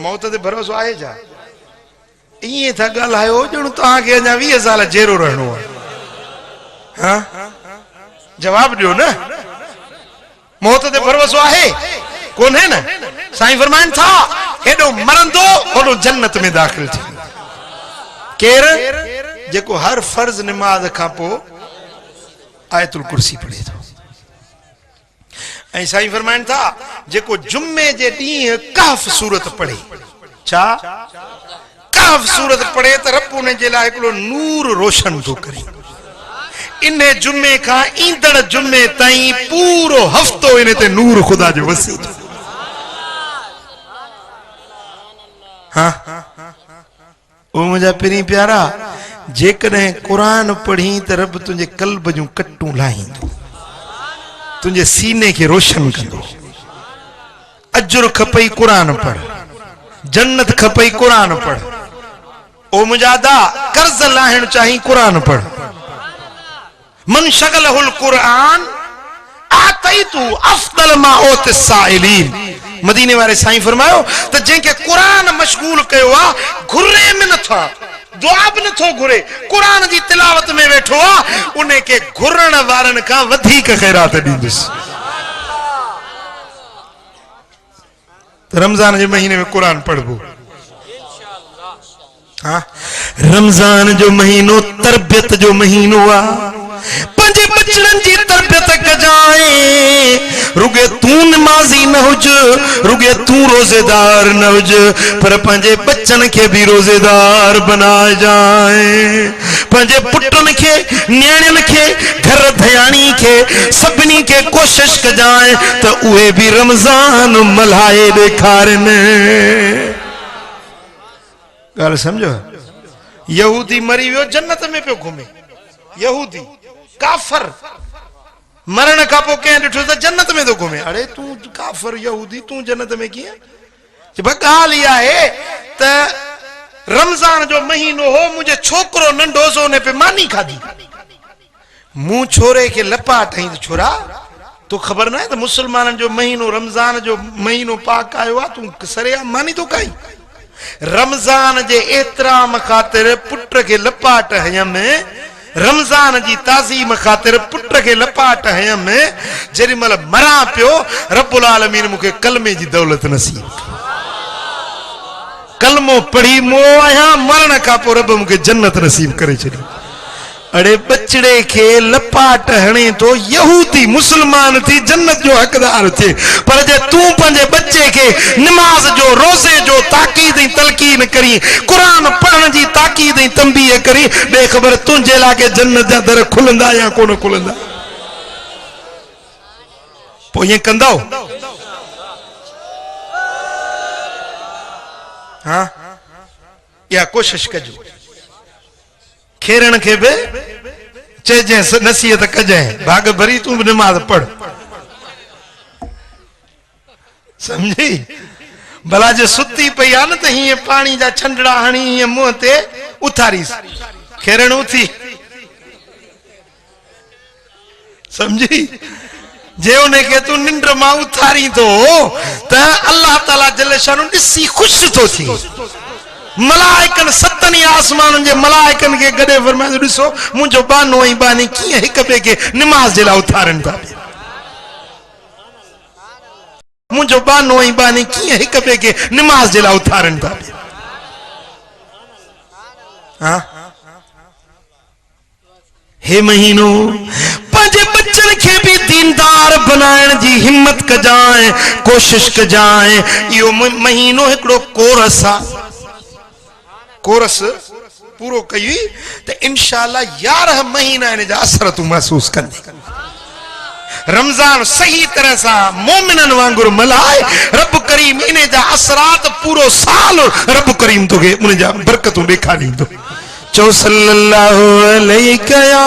S1: मौत ते भरोसो आहे छा? ईअं था ॻाल्हायो ॼण तव्हांखे अञा 20 साल जेरो रहणो आहे। हाँ जवाब ॾियो न, मौत ते भरोसो आहे कोन्हे न? साईं फरमाइनि था हेॾो मरंदो होॾो जन्नत में दाख़िल थी। केरु? जेको हर फर्ज नमाज खां पोइ आयतुल कुर्सी पढ़े थो। ऐं साईं फरमाइनि था जेको जुम्मे जे ॾींहुं कहफ सूरत पढ़े, छा कहफ सूरत पढ़े त रब उन जे लाइ हिकिड़ो नूर रोशन थो करे। इन जुम्मे खां ईंदड़ जुम्मे ताईं पूरो हफ़्तो इन ते नूर ख़ुदा जो वसी। हाँ ओ मुंहिंजा पिरी प्यारा, जेकॾहिं क़ुरान पढ़ी त रब तुंहिंजे क़ल्ब जूं कटूं लाहींदो, तुझे सीने के रोशन कंदो। अजुर खपई कुरान पढ़, जन्नत खपई कुरान पढ़। ओ मुजादा कर्ज लाहिण चाही कुरान पढ़। मन शगलहुल कुरान आतैतु अफदल मा ओत साइलीन। मदीने वारे साईं फरमायो त जंहिंखे कुरान मशगूल कयो आ, घुरे में नथा, दुआ भी नथो घुरे, कुरान जी तिलावत में वेठो आ, उन्हें के घुरण वारन का वधीक खैरात दींदुस। रमजान के महीने में कुरान पढ़बो। हाँ रमजान जो महीनो तरबियत जो महीनो आ, पंजे बचड़न जी तरबियत कजाए। रुगे तू नमाजी न हुज, रुगे तू रोजेदार न हुज, पर पंजे बच्चन के भी रोजेदार बनाए जाए। पंजे पुटन के न्याणन के घर धयाणी के सभिनी के कोशिश कजाए तो उहे भी रमजान मल्हाए ॾेखारन। गाल समझो, यहूदी मरी वियो जन्नत में पियो घुमे, यहूदी काफर मरण का पो कंहिं ॾिठो त जन्नत में तो घुमे। अरे तू काफर यहूदी तू जन्नत में कीअं? ॻाल्हि इहा आहे त रमजान जो महीनो हो, मुंहिंजो छोकिरो नंढो सो उन पे मानी खाधी, मूं छोरे के लपाट हई। छोरा तो खबर ना है तो मुसलमानन जो महीनो रमजान जो महीनो पाक आयो आ, तू सरेआम मानी तो खाई। रमजान जे एतराम खातिर पुट के लपाट हयम रमजान जी ताज़ीम खातिर पुट के लपाट है में जेरी मल मरा पियो रब्बुल आलमीन मुके कलमे जी दौलत नसीब कलमो पढ़ी मो आया मरण का पो रब मुके जन्नत नसीब करे छड़ी। अड़े बचड़े के लपाट हणे तो यहूदी मुसलमान थी जन्नत जो हकदार थे पर जे तू पंजे बच्चे के नमाज जो रोजे जो ताकीद तलकीन करी कुरान पढ़न जी ताकीद तंबीह करी बेखबर तुझे लागे जन्नत जा दर खुलंदा या कोन खुलंदा पो ये कंदो हाँ या कोशिश कजो खेरण के बे चेजे नसीहत कजे भाग भरी तू नमाज पढ़ समझी भला जे सुती पई आ न त हिय पानी जा छंडड़ा हणी हिय मुंह ते उथारी खेरण उथी समझी जे उन्हें के तू निंद्र मां उथारी तो त अल्लाह ताला जल्ले शानु दिसी खुश तो थी मलाइकन सतनी आसमान जे मलाइकन के गडे फरमाए दिसो मुजो बानो ही बानी की एक बे के नमाज जे ला उथारन था मुजो बानो ही बानी की एक बे के नमाज जे ला उथारन था हां हे महीनो पंजे बच्चन के भी दीनदार बनाने जी हिम्मत कजाए कोशिश कजाए यो महीनो एकड़ो कोरसा कोरस पूरो कई तो इंशाल्लाह 11 महीना इन जा असर तू महसूस कंदी रमजान सही तरह से मोमिनन वांगुर मलाए रब करीम इने जा असरात पूरो साल रब करीम तो के उन जा बरकतों दिखानी तो चो सल्लल्लाहु अलैहि या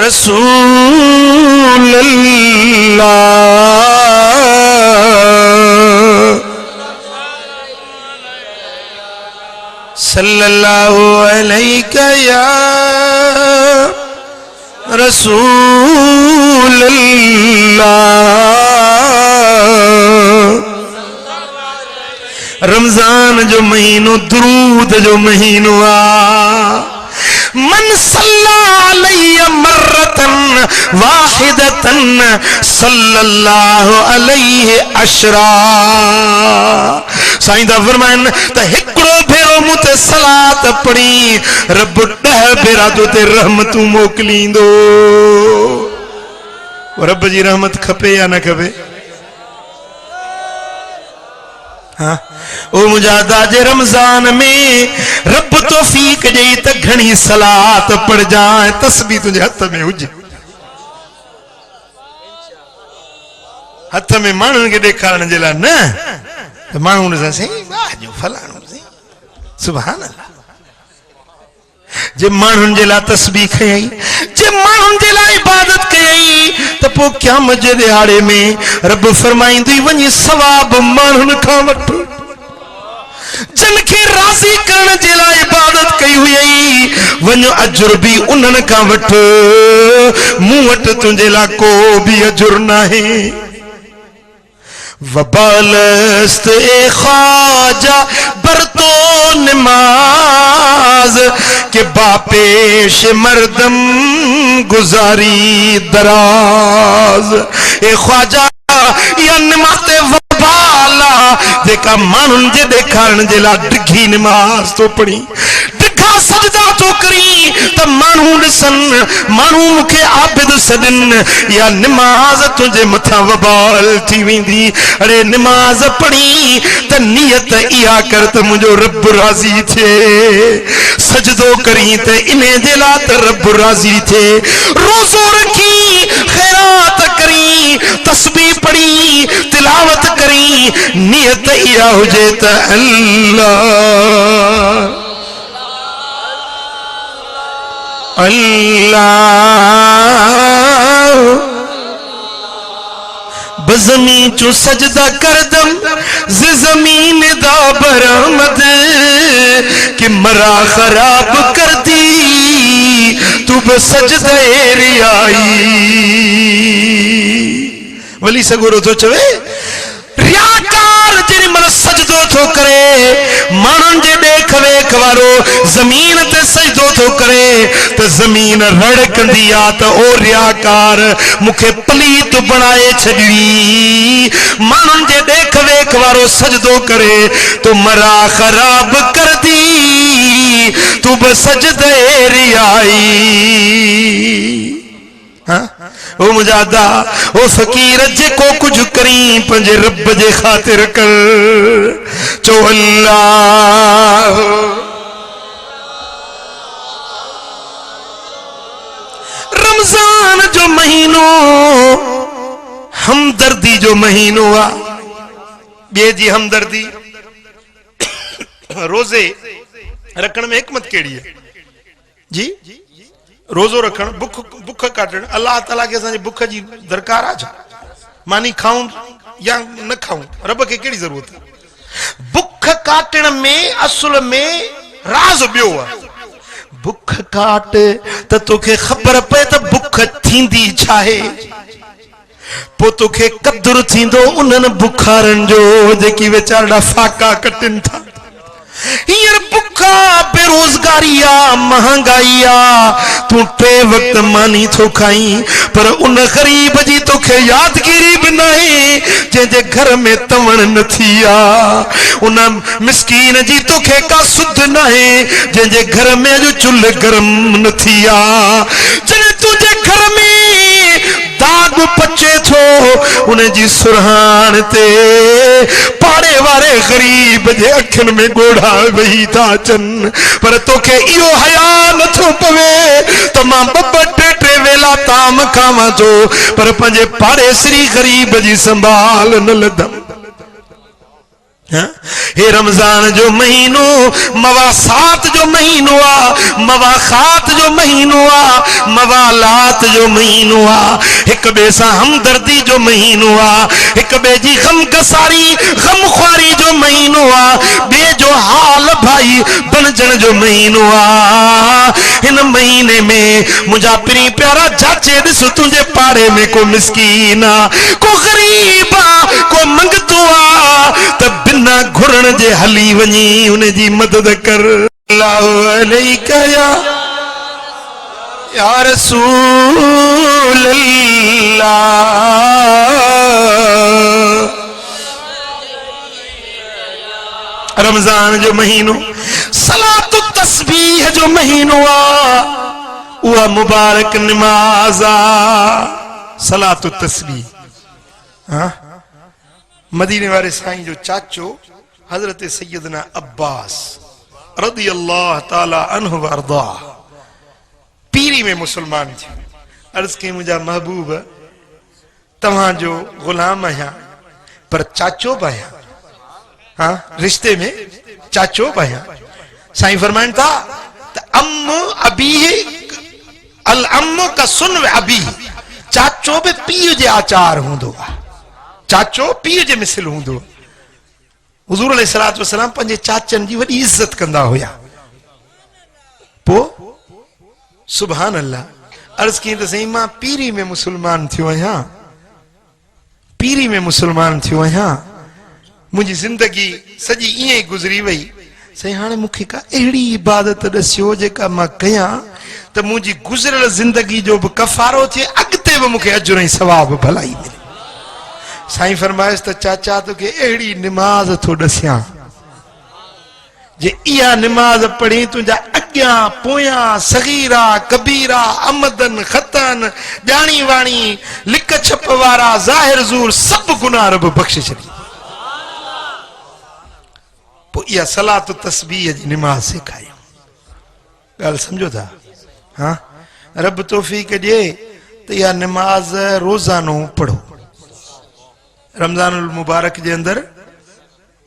S1: रसूल अल्लाह सल्लल्लाहु अलैहि या रसूल अल्लाह। रमजान जो महीनो दुरूद जो महीनो आ मन सल्ला अलैहि मर्रतन वाहिदतन सल्लल्लाहु अलैहि अशरा साईं दा फरमान त हिकड़ो भेरो मुते सलात पढ़ी रब 10 भेरा तो ते रहमत मोकलींदो। रब जी रहमत खपे या न खपे हाँ ओ मुजादा जे रमजान में रब तौफीक दे त घणी सलात पढ़ जाए तस्बीह तुझे हथ में हुजे हथ में माण्हुनि खे ॾेखारण जे लाइ न त माण्हू ॾिसां सही वाह जो फलाणो सही सुभान अल्लाह जे माण्हुनि जे लाइ तस्बीह खयई जे माण्हुनि जे लाइ इबादत कयई त पोइ क़यामत जे ॾिहाड़े में रब फरमाईंदी वञी सवाब माण्हुनि खां वठ जिन खे राज़ी करण जे लाइ इबादत कई हुई वञो अजुर भी उन्हनि खां वठ मूं वटि तुंहिंजे लाइ को बि अजुर नाहे। वबालस्त ए ख्वाजा बरतो नमाज के बापेश मर्दम गुजारी दराज ए ख्वाजा या नमाज वबाला जेका माण्हुनि जे ॾेखारण जे लाइ डिघी नमाज तो पढ़ी डिघा सजदा तो करी त माण्हू ॾिसनि माण्हू मूंखे आबिद सॾनि या नमाज तुंहिंजे मथां वबाल थी वेंदी। अरे नमाज पढ़ी त नियत इहा कर त मुंहिंजो रब राज़ी थिए सजदो करी त इने जे लाइ त रब राज़ी थिए रोज़ो रखी खैरात करी तस्बीह पढ़ी तिलावत करी नियत इहा हुजे त अल्लाह अल्लाह बज़मी चो सजदा करदम ज़मीन दा बरामद कि मरा खराब कर दी तू बसजदा रियाई वली सगुरो तो चवे रियाकार जेरी मन सजदो थो करे माण्हुनि जे ॾेख वेख वेख वारो जमीन ते सजदो थो करे तो जमीन रड़कंदी आ तो ओ रियाकार मुखे पलीत बनाए छड़ी मानुन जे देख वेख वारो सजदो करे तो मरा खराब कर दी तू बसजदे रियाई। हाँ? ओ मुजादा ओ फकीर जेको कुछ करी पंजे रब जे खातिर कर चो अल्लाह। रमजान जो महीनो हमदर्दी जो महीनो आ बे जी हमदर्दी रोजे रखण में हिकमत केड़ी है जी? रोजो रखण बुख बुख काटण अल्लाह ताला के असांजी बुख जी दरकार आ मानी खाऊं या न खाऊं रब के केड़ी जरूरत है? बुख काटण में असल में राज बियो है। बुख काट त तोखे खबर पे त बुख थींदी छाहे पो तोखे कदुर थींदो उन्हनि बुखारन जो जेकी वेचारा फाका कटिन था। हियर बुखा बेरोजगारी आ महंगाई आ तू टे वक्त मानी थो खाई पर उन गरीब जी तोखे यादगिरी भी नहीं जे घर में तवण न थी आ उन मिस्कीन जी तोखे का सुध नहीं जे घर में जो चुल्ह गरम न थी आ जे तुझे घर में दाग पचे थो उन जी सुरहान ते पाड़े वारे गरीब जे अखिन में गोढ़ा वही था चन पर तोखे इहो हया नथो पवे त मां ॿ टे वेला ताम खावां थो पर पंहिंजे पाड़ेसरी गरीब जी संभाल न लदम। हे रमजान जो महीनो मवासात जो महीनो आ मवाखात जो महीनो आ मवालात जो महीनो आ एक बे सां हमदर्दी जो महीनो आ एक बे जी गम गसारी गम ख्वारी जो महीनो आ बे जो हाल भाई बनजण जो महीनो आ। इन महीने में मुझा प्री प्यारा चाचे ॾिस तुझे पाड़े में को मिस्कीन आ को गरीब आ को मंगतो आ त बिना घुरण जे हली वनी उन जी मदद कर। अल्लाह अलैका या रसूल अल्लाह। रमजान जो महीनो सलात तस्बीह जो महीनो आ उहा मुबारक नमाज आ सलात तस्बीह। हाँ मदीने वाले साईं जो चाचो हजरत सैयदना अब्बास रदी अल्लाह ताला अन्हु वर्दा पीरी में मुसलमान थे। अर्ज के मुझा महबूब तव्हां जो गुलाम आया पर चाचो पाया। हाँ रिश्ते में चाचो पाया। साईं फरमाइन था अम्मु अबी अल अम्मु का सुन अबी चाचो भी पीउ जे आचार हूंदो आहे चाचो पीउ जे मिसल हूंदो। हुजूर अलैहिस्सलातु वस्सलाम पंहिंजे चाचनि जी वॾी इज़त कंदा हुया। पो सुभान अल्लाह अर्ज की त सही मां पीरी में मुसलमान थियो आहियां पीरी में मुसलमान थियो आहियां मुंहिंजी ज़िंदगी सॼी ईअं ई गुज़री वई सही हाणे मूंखे का अहिड़ी इबादत ॾसियो जेका मां कयां त मुंहिंजी गुज़रियल ज़िंदगी जो बि कफ़ारो थिए अॻिते बि मूंखे अजुर ऐं सवाब भलाई मिले। साईं फरमाइस त चाचा तोखे अहिड़ी निमाज़ थो ॾसियां जे इहा निमाज़ पढ़ी तुंहिंजा अॻियां पोयां सगीरा कबीरा अमदन खतन ॼाणी वाणी लिक छप वारा ज़ाहिर ज़ूर सभु गुनाह रब बख़्शे छॾी। पोइ इहा सलात तस्बीह जी निमाज़ सेखारियो। ॻाल्हि सम्झो था? हाँ रब तौफ़ीक़ ॾिए त इहा निमाज़ रोज़ानो पढ़ो। रमजानुल मुबारक के अंदर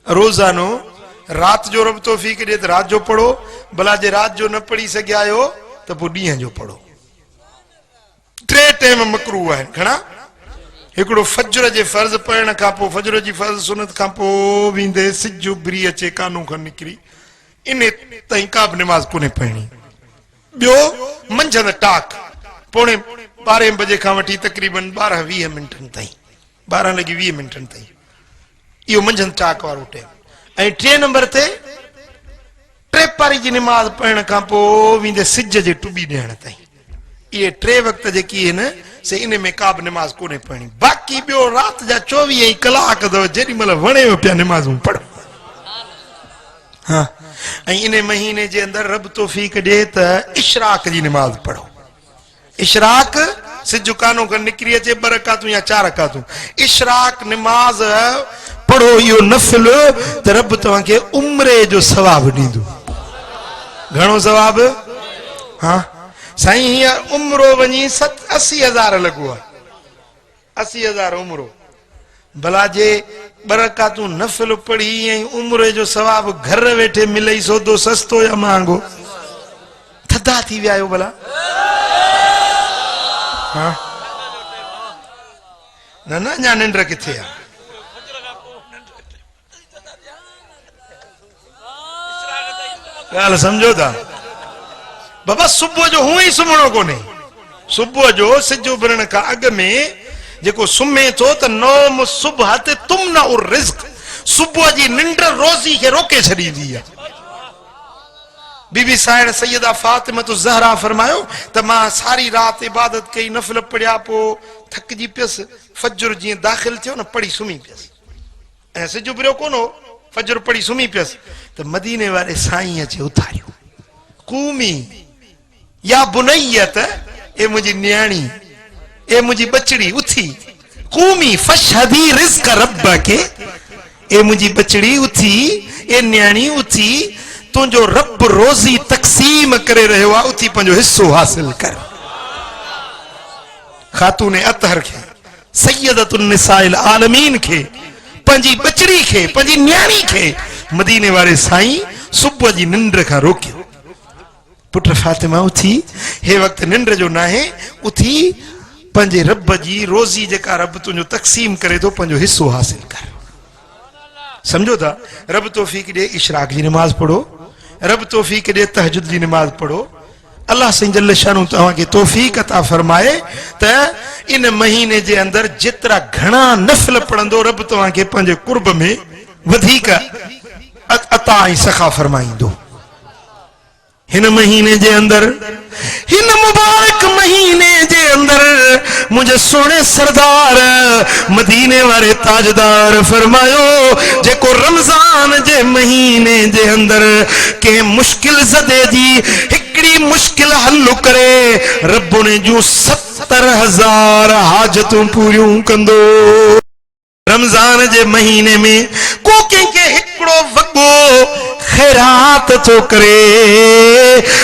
S1: रोजानो रात जो रब तौफीक दे तो रात जो पढ़ो भला जे रात जो न पढ़ी सघिया आहियो तो पोइ ॾींहं जो पढ़ो। टे टाइम मकरूह आहिनि घणा हिकिड़ो फजर जे फर्ज़ पढ़ण खां पोइ फजर जी फर्ज़ सुनत खां पोइ वेंदे सिज उभरी अचे कानू खां निकिरी इन ताईं का बि निमाज़ कोन्हे पढ़णी। ॿियो मंझंदि टाक पौणे 12 बजे खां वठी तक़रीबन 12-20 मिंटनि ताईं 12:20 मिंटनि ताईं इहो मंझंदि टाक वारो टाइम। ऐं 3 नंबर ते टे पारी जी नमाज पढ़ण का पो विंदे सिज जे टुबी देण ताई ये टे वक्त जेकी है न से इन में का नमाज कोने पढ़नी बाकी बियो रात जा 24 कलाक दो जेडी मल वणे पिया नमाजूं पढ़ हां इन महीने जे अंदर रब तौफीक दे त इशराक जी नमाज पढ़ो इशराक सिजु कानो कर निकरी अचे बरकातू या 4 रकातू इशराक नमाज पढ़ो यो नफल त रब तवा के उम्रे जो सवाब दींदो घणो सवाब हां साईं हिया उम्रो वनी 80,000 लगो 80,000 उम्रो भला जे बरकातू नफल पढ़ी ऐं उम्रे जो सवाब घर वेठे मिलई सौदो सस्तो या महंगो थदा थी वियायो भला हाँ ना ना निंड किथे आ गाल समझो था बाबा सुबह जो हुई सुमणो कोने सुबह जो सिजु भरण का अग में जेको सुमे तो त नौम सुबह ते तुम ना उर रिज़्क सुबह जी निंड रोजी के रोके छड़ी दी है बीबी साइड सैयदा फातिमा तो ज़हरा फरमायो त मां सारी रात इबादत कई नफल पढ़िया पो थक जी पियस फजर जी दाखिल थियो न पढ़ी सुमी पियस ऐ सिजु भरियो कोन हो फजर पढ़ी सुमी पियस त मदीने वाले साईं अचे उतारियो कूमी या बुनैयत ए मुझी न्याणी ए मुझी बचड़ी उथी कूमी फशहदी रिज़्क रब के ए मुझी बचड़ी उथी ए न्याणी उथी तुझो रब रोजी तकसीम करे रहो आ उथी पंजो हिस्सो हासिल कर खातून अतहर के सैयदतुन निसाइल आलमीन के पंजी बचड़ी के पंजी न्याणी के मदीने वाले साईं सुबह जी निंड का रोकियो पुट फातिमा उथी हे वक्त निंड जो ना है उथी पंजे रब जी रोजी जेका रब तुझो तकसीम करे तो पंजो हिस्सो हासिल कर समझो था रब तौफीक दे इशराक जी नमाज पढ़ो रब तौफीक दे तहज्जुद जी नमाज पढ़ो अल्लाह जल्ल शानु तवा के तौफीक अता फरमाए त इन महीने जे अंदर जितरा घणा नफल पढ़ंदो रब तवा के पंजे कुर्ब में वधीक अता ही सखा फरमाइंदो हिन महीने जे अंदर हिन मुबारक महीने जे अंदर मुझे सोने सरदार मदीने वाले ताजदार फरमायो जेको रमजान जे महीने जे अंदर के मुश्किल ज़दे जी हिकड़ी मुश्किल हल करे रब ने जो 70,000 हाजतूं पूरियूं कंदो रमजान जे महीने में को के हिकड़ो वगो खैरात तो करे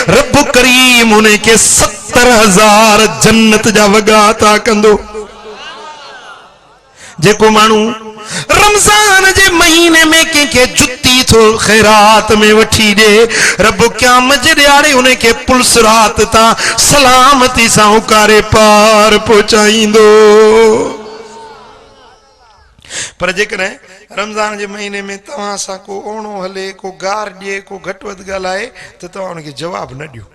S1: रब करीम उन्हें के 70,000 जन्नत जा वगा ता कंदो जेको मानू रमजान जे महीने में के जुत्ती थो खैरात में वठी दे रब क़यामत जे ॾियारे उन्हें के पुलिस रात ता सलामती सां उकारे पार पहुचाईंदो पर जेकॾहिं रमजान जे महीने में तव्हां सां को ओणो हले को गार ॾिए को घटि वधि ॻाल्हाए त तव्हां उनखे जवाब न ॾियो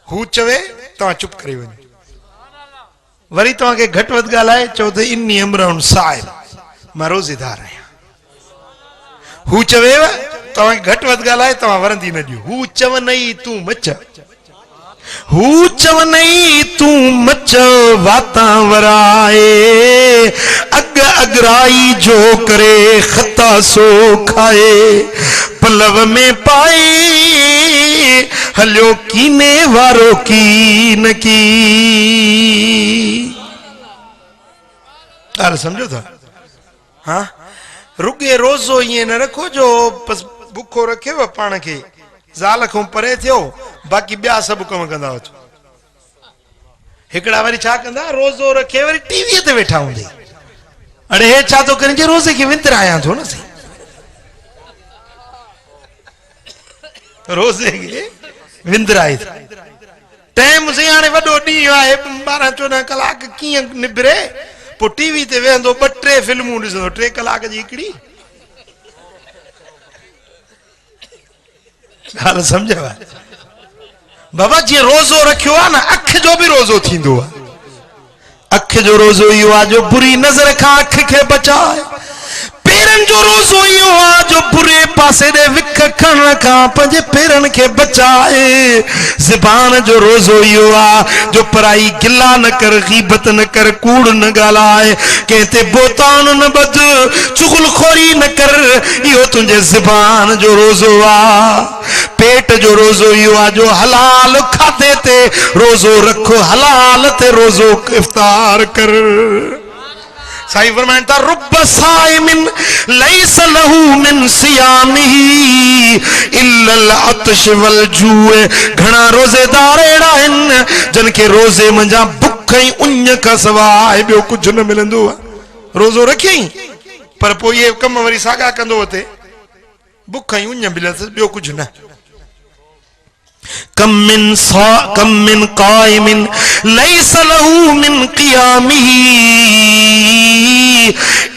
S1: हू चवे तव्हां चुप करे वञो वरी तव्हांखे घटि वधि ॻाल्हाए चओ त इन्नी अमरुन साइल मां रोज़ेदार आहियां हू चवेव तव्हांखे घटि वधि ॻाल्हाए तव्हां वरंदी न ॾियो हू चवनई तूं मच हू चवनई तूं मच वातां वराए अग अगराई जो करे खता सो खाए पलव में पाए हलियो कीने वारो की न की ॻाल्हि समझो था हाँ रुगे रोज़ो ये न रखो जो बस बुखो रखेव पाण के ज़ाल खां परे थियो बाकी ॿिया सभु कम कंदा वठो हिकड़ा वरी छा कंदा रोज़ो रखे वरी टीवीअ ते वेठा हूंदे अड़े हे छा तो करें जे रोज़े के विंदरायां थो न सही रोज़े के विंदराए टाइम से हाणे वॾो ॾींहुं आहे 12-14 कलाक कीअं निबिरे पो टीवी ते वेहंदो 2-3 फिल्मूं ॾिसंदो 3 कलाक जी हिकड़ी हाल समझव बाबा जी रोज़ो रखियो आ ना अख जो भी रोज़ो थींदो आ अख जो रोज़ो इहो आ जो बुरी नजर खां अख के बचाए पेरन पेरन जो रोज़ो इहो आहे जो बुरे पासे दे विख खणण खां पंहिंजे पेरन खे बचाए। ज़बान जो रोज़ो इहो आहे जो पराई गिला न कर, गीबत न कर, कूड़ न ॻाल्हाए, कंहिं ते बोतान न ॿध, चुगलखोरी न कर, इहो तुंहिंजे ज़बान जो रोज़ो आहे। पेट जो रोज़ो इहो आहे जो हलाल खाधे ते रोज़ो रख, हलाल ते रोज़ो इफ्तार कर। साईं फरमाइनि था रुब साइमिन लैस लहू मिन सियामिही इल्लल अतश वल जूए। घणा रोज़ेदार अहिड़ा आहिनि जिन खे रोज़े मंझां बुख ऐं उञ खां सवाइ ॿियो कुझु न मिलंदो आहे। रोज़ो रखियईं पर पोइ इहे कम वरी साॻा कंदो हुते, बुख ऐं उञ मिलंदसि, ॿियो कुझु न। कम मिन काइमिन लैस लहू मिन क़ियामिही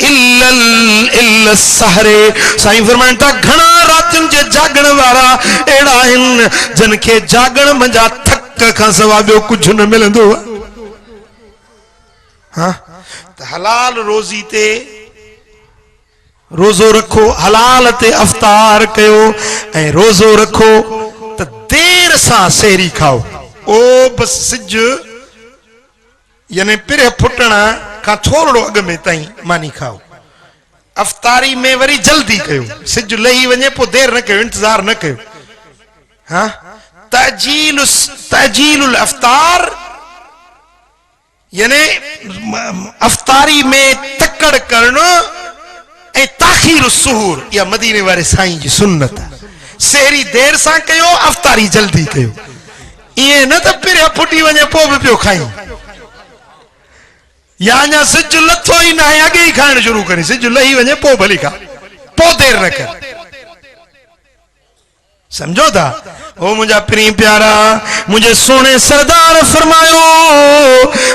S1: इल्ल सहरे। साईं फरमाइनि था घणा रातियुनि जे जागण वारा अहिड़ा आहिनि जिन खे जागण मंझां थक खां सवाइ ॿियो कुझु न मिलंदो आहे। हाँ त हलाल रोज़ी ते रोज़ो रखो, हलाल ते अफ्तार कयो ऐं रोज़ो रखो त देर सां सेरी खाओ। ओ बस सिज यानी पिर फुटण खां थोरो अॻु में ताईं मानी खाओ। अफ्तारी में वरी जल्दी कयो, सिज लही वञे पोइ देर न कयो, इंतज़ार न कयो। हाँ तजीलुल अफ्तार यानी अफ्तारी में तकड़ करणु ऐं ताखीर सुहूर, या मदीने वारे साईं जी सुन्नत आहे। सेहरी देर सां कयो, अफ्तारी जल्दी कयो। ईअं न त पिर फुटी वञे पोइ बि पियो खाई, या अञा सिज लथो ई न आहे अॻे ई खाइण शुरू करी, सिज लही वञे पोइ भली खा, पोइ देर न कर। समझो था? ओ मुझा प्री प्यारा, मुझे सोने सरदार फरमायो,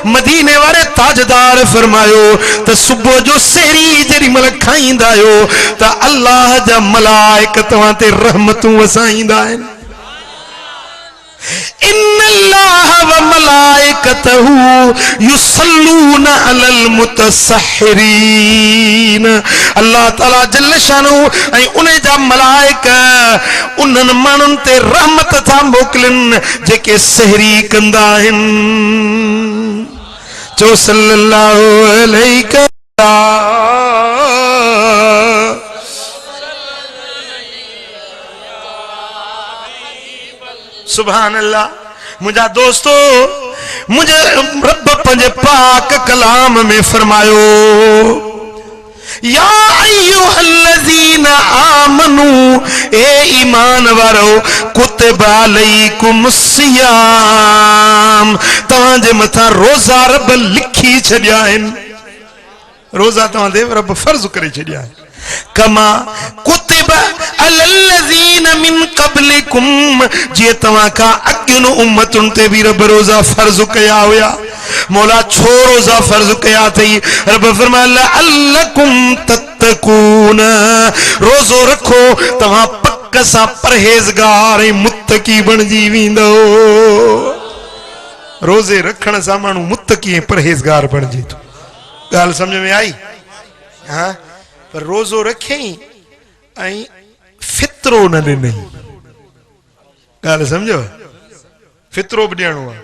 S1: मदीने वाले ताजदार फरमायो त सुबह जो सेहरी जरी मल खाईंदा आयो त अल्लाह जा मलाइक तव्हां ते रहमतूं वसाईंदा आहिनि। इन्नल्लाह व मलाइकतहू युसल्लूना अलल मुतसहिरीन। अल्लाह ताला जल्ल शानू ऐं उन जा मलाइक उन्हनि माण्हुनि ते रहमत था मोकिलिन जेके सहरी कंदा आहिनि। चो सल्लल्लाहु अलैहि सुभान अल्लाह। मुझा दोस्तों, मुझे रब पंहिंजे पाक कलाम में फरमायो या अय्युहल्लज़ीना आमनू, ए ईमान वारो, कुतिबा अलैकुमुस्सियाम, तव्हांजे मथां रोज़ा रब लिखी छॾिया आहिनि। रोज़ा तव्हां ते रब फर्ज़ करे छॾिया आहिनि। कमा कुतिबा अलल्लज़ीना मिन क़ब्लिकुम, जे तव्हां खां अॻियुनि उम्मतुनि ते बि रब रोज़ा फर्ज़ कया हुया। मौला छो रोज़ा फर्ज़ कया अथई? रब फरमाया लअल्लकुम तत्तकून, रोज़ो रखो तव्हां पक सां परहेज़गार ऐं मुत्तकी बणिजी वेंदो। रोज़े रखण सां माण्हू मुत्तकी ऐं परहेज़गार बणिजे थो। ॻाल्हि सम्झ में आई? हाँ, पर रोज़ो रखियईं ऐं फितरो न ॾिनई। ॻाल्हि सम्झो? फितरो बि ॾियणो आहे।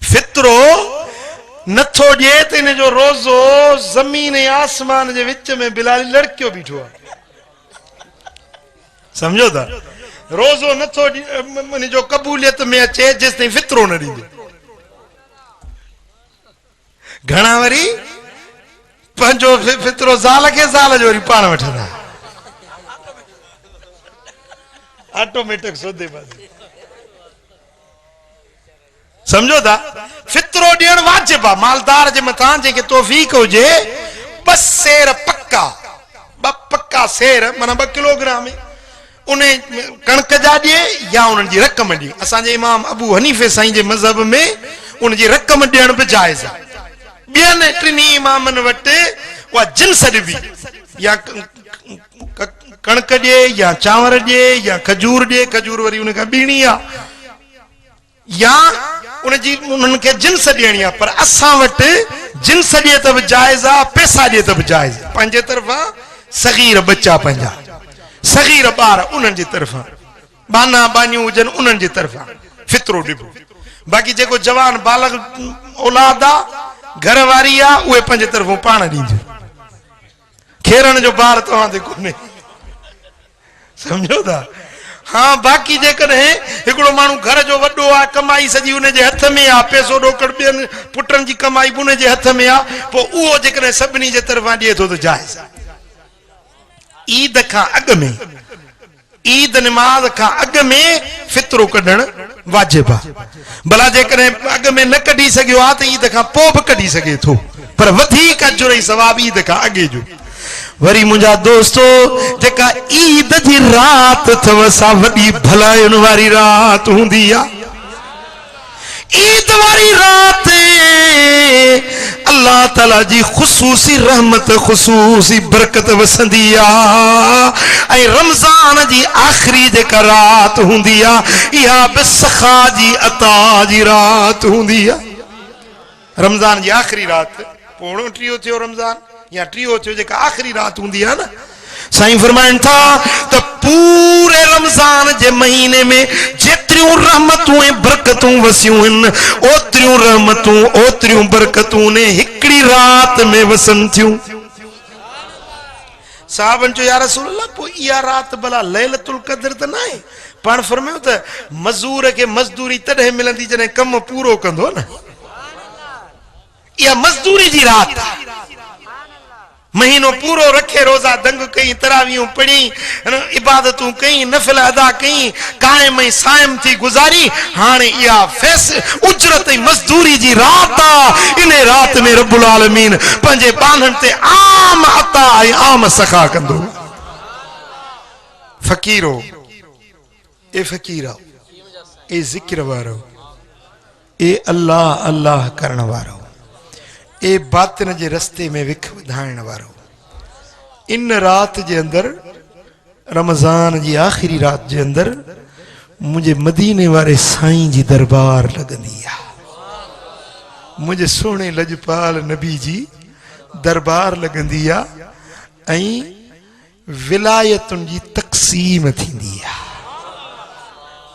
S1: फितरो नथो ॾिए त इन जो रोज़ो ज़मीन ऐं आसमान जे विच में बिलाली लड़कियो बीठो आहे। समझो था? रोज़ो नथो इन जो क़बूलियत में अचे जेसि ताईं फितरो न ॾींदे। घणा वरी पंहिंजो फितरो ज़ाल खे, ज़ाल जो वरी पाण वठंदा, ऑटोमेटिक सोदे बाज़ी। समझो था? फितरो ॾियण वाजिब आहे मालदार जे मथां, जंहिंखे तौफ़ीक हुजे। बस सेर पक्का, ॿ पक्का सेर माना 2 किलोग्राम उन कणक जा ॾिए या उन्हनि जी रक़म ॾिए। असांजे इमाम अबू हनीफ़े साईं जे मज़हब में उन जी रक़म ॾियण बि जाइज़ आहे। ॿियनि 3 इमामनि वटि उहा जिन्स ॾिबी, या कणक ॾिए या चांवर ॾिए या खजूर ॾिए, खजूर वरी उन खां ॿीणी आहे, या उन्हनि खे जिन्स ॾियणी आहे। पर असां वटि जिन्स ॾिए त बि जाइज़ आहे, पैसा ॾिए त बि जाइज़ आहे। पंहिंजे तरफ़ां सगीर बच्चा पंजा सगीर बार उन्हनि जी तरफा बाना बानियूं हुजन उन्हनि जी तरफा फितरो डिबो बाकी जेको जवान बालग औलाद आ घर वारी आ उहे पंजे तरफों पाण ॾींदियूं खेरण जो बार तव्हां ते कोन्हे समझो था हाँ बाकी जेकॾहिं हिकिड़ो माण्हू घर जो वॾो आहे कमाई सॼी उनजे हथ में आहे पैसो ॾोकड़ ॿियनि पुटनि जी कमाई बि उनजे हथ में आहे पोइ उहो जेकॾहिं सभिनी जे तरफ़ां ॾिए थो त जाइज़ ईद खां अॻु में ईद नमाज़ खां अॻु में फितरो कढणु वाजिब आहे भला जेकॾहिं अॻु में न कढी सघियो आहे त ईद खां पोइ बि कढी सघे थो पर वधीक अजुर ऐं सवाब ईद खां अॻे जो वरी मुंहिंजा दोस्तो जेका ईद जी रात अथव सा वॾी भलायुनि वारी रात हूंदी आहे ईद वारी रात अल्लाह ताला जी खुसूसी रहमत खुसूसी बरकत वसंदी आहे ऐं रमज़ान जी आख़िरी जेका रात हूंदी आहे इहा बि सखा जी अता जी रात हूंदी आहे रमज़ान जी आख़िरी रात पोणो टियों थियो रमज़ान या टियों थियो जेका आख़िरी रात हूंदी आहे न साईं फरमाइनि था त पूरे रमज़ान जे महीने में जेतिरियूं रहमतूं ऐं बरकतूं वसियूं आहिनि ओतिरियूं रहमतूं ओतिरियूं बरकतूं ने हिकिड़ी रात में वसनि थियूं साहबनि चयो या रसूल अल्लाह पोइ इहा रात भला लैलतुल क़द्र त न आहे पाण फरमायो त मज़दूर खे मज़दूरी तॾहिं मिलंदी जॾहिं कमु पूरो कंदो न इहा मज़दूरी जी रात आहे महीनो पूरो रखे रोज़ा दंग कई तरावियूं पढ़ी इबादतूं कई नफिल अदा कई कायम ऐं साइम थी गुज़ारी हाणे इहा उजरत ऐं मज़दूरी जी रात आहे इन रात में रब्बुल आलमीन पंहिंजे बाननि ते आम अता ऐं आम सखा कंदो फ़कीरो ए फ़कीरा ए ज़िक्र वारो ए अल्लाह अल्लाह करण वारो ए बातिन जे रस्ते में विख वधाइण वारो इन रात जे अंदर रमज़ान जी आख़िरी रात जे अंदर मुझे मदीने वारे साईं जी दरबार लगंदी आहे मुझे सोने लजपाल नबी जी दरबार लगंदी आहे ऐं विलायतुनि जी तक़सीम थींदी आहे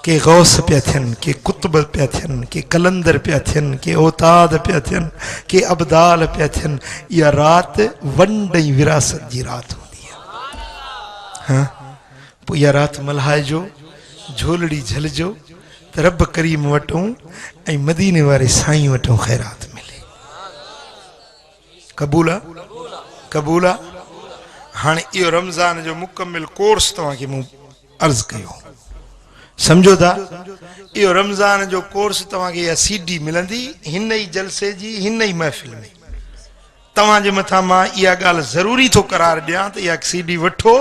S1: के गौस पिया थियनि के कुतुब पिया थियनि के कलंदर पिया थियनि के औताद पिया थियनि के अबदाल पिया थियनि इहा रात वंड ऐं विरासत जी रात हूंदी आहे हाँ पोइ इहा रात मल्हाइजो झोलड़ी झलजो त रब करीम वटूं ऐं मदीने वारे साईं वटूं ख़ैरात मिले क़बूल आहे क़बूल आहे हाणे इहो रमज़ान जो मुकमिल कोर्स तव्हांखे मूं अर्ज़ु कयो समझो था इहो रमज़ान जो कोर्स तव्हांखे इहा सीडी मिलंदी हिन ई जलसे जी हिन ई महफ़िल में तव्हांजे मथां मां इहा ॻाल्हि ज़रूरी थो करार ॾियां त इहा सीडी वठो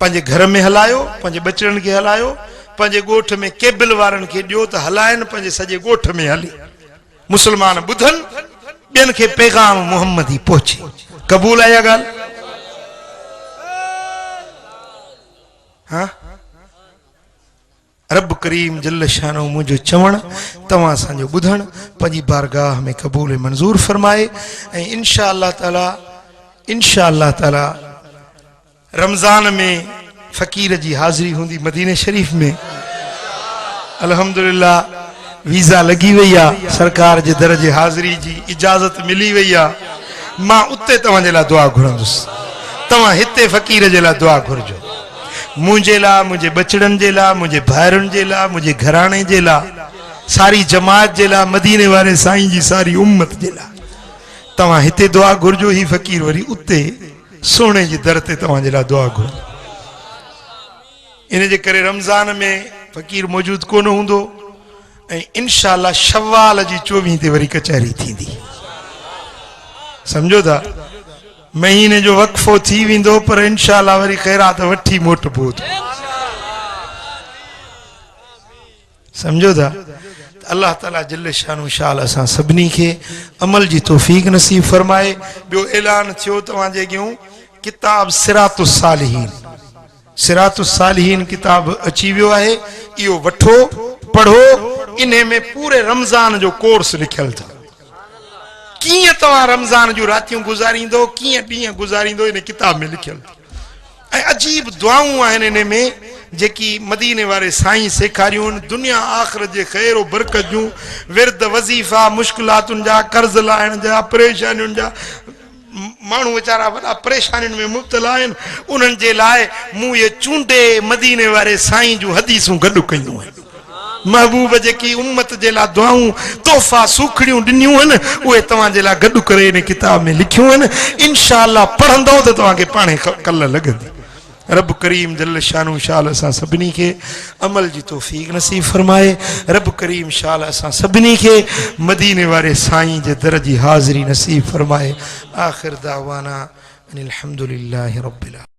S1: पंहिंजे घर में हलायो पंहिंजे बचड़नि खे हलायो पंहिंजे ॻोठ में केबल वारनि खे ॾियो त हलाइनि पंहिंजे सॼे ॻोठ में हली मुस्लमान ॿुधनि ॿियनि खे पैगाम मुहम्मदी पहुचे क़बूल आहे इहा ॻाल्हि हाँ रब करीम जल्ल शानो मुझो चवण तवा असांजो ॿुधण पंहिंजी बारगाह में क़बूल मंज़ूर फरमाए ऐं इंशा अल्लाह ताला रमज़ान में फ़कीर जी हाज़िरी हूंदी मदीने शरीफ में अल्हम्दुलिल्लाह वीज़ा लगी वई आहे सरकार जे दर जे हाज़िरी जी इजाज़त मिली वई आहे मां उते तव्हांजे लाइ दुआ घुरंदुसि तव्हां हिते फ़कीर जे लाइ दुआ घुरजो मुझे ला मुझे बचड़न जे ला मुझे भाइरुनि जे ला मुझे घराने जे ला सारी जमात जे ला मदीने वाले साईं जी सारी उम्मत जे ला तव्हां हिते दुआ घुरजो ही फ़कीर वरी उते सोने जी दर ते तव्हां जे ला दुआ घुर इन जे करे रमज़ान में फ़कीर मौजूद कोन हूंदो ऐं इंशाअल्लाह शव्वाल जी 24 ते वरी कचहरी थींदी समझो था महीने जो वक्फो थी विंदो पर इंशाअल्लाह वरी ख़ैरात वठी मोटबो समझो था अल्लाह ताला जल्ल शानु शाल असां सभिनी खे अमल जी तौफ़ीक़ नसीब फरमाए ॿियो ऐलान थियो तव्हांजे अॻियां किताब सिरातुस सालिहीन किताब अची वियो आहे इहो वठो पढ़ो इन में पूरे रमज़ान जो कोर्स लिखियल था किए तव्हां रमज़ान जो रातियूं गुज़ारींदो किए ॾींहं गुज़ारींदो इन किताब में लिखियल अजीब दुआऊं आहिनि इन में जेकी मदीने वारे साईं सेखारियूं दुनिया आख़िरत जे ख़ैर बरकत जूं विर्द वज़ीफ़ा मुश्किलातुनि जा कर्ज़ लाहिण जा परेशानियुनि जा माण्हू वीचारा वॾा परेशानियुनि में मुब्तला आहिनि उन्हनि जे लाइ मूं इहे चूंडे मदीने वारे साईं जूं हदीसूं गॾु कयूं आहिनि महबूब जेकी उम्मत जे लाइ दुआऊं तोहफ़ा सूखड़ियूं ॾिनियूं आहिनि उहे तव्हांजे लाइ गॾु करे इन किताब में लिखियूं आहिनि इंशा अल्लाह पढ़ंदव त तव्हांखे पाणे कल्ह लॻंदी रब करीम जल शानू शाल असां सभिनी खे अमल जी तौफ़ीक़ नसीब फरमाए रब करीम शाल असां सभिनी खे मदीने वारे साईं जे दर जी हाज़िरी नसीब फरमाए आख़िर दावाना अनिल हम्दुलिल्लाहि रब्बिल आलमीन।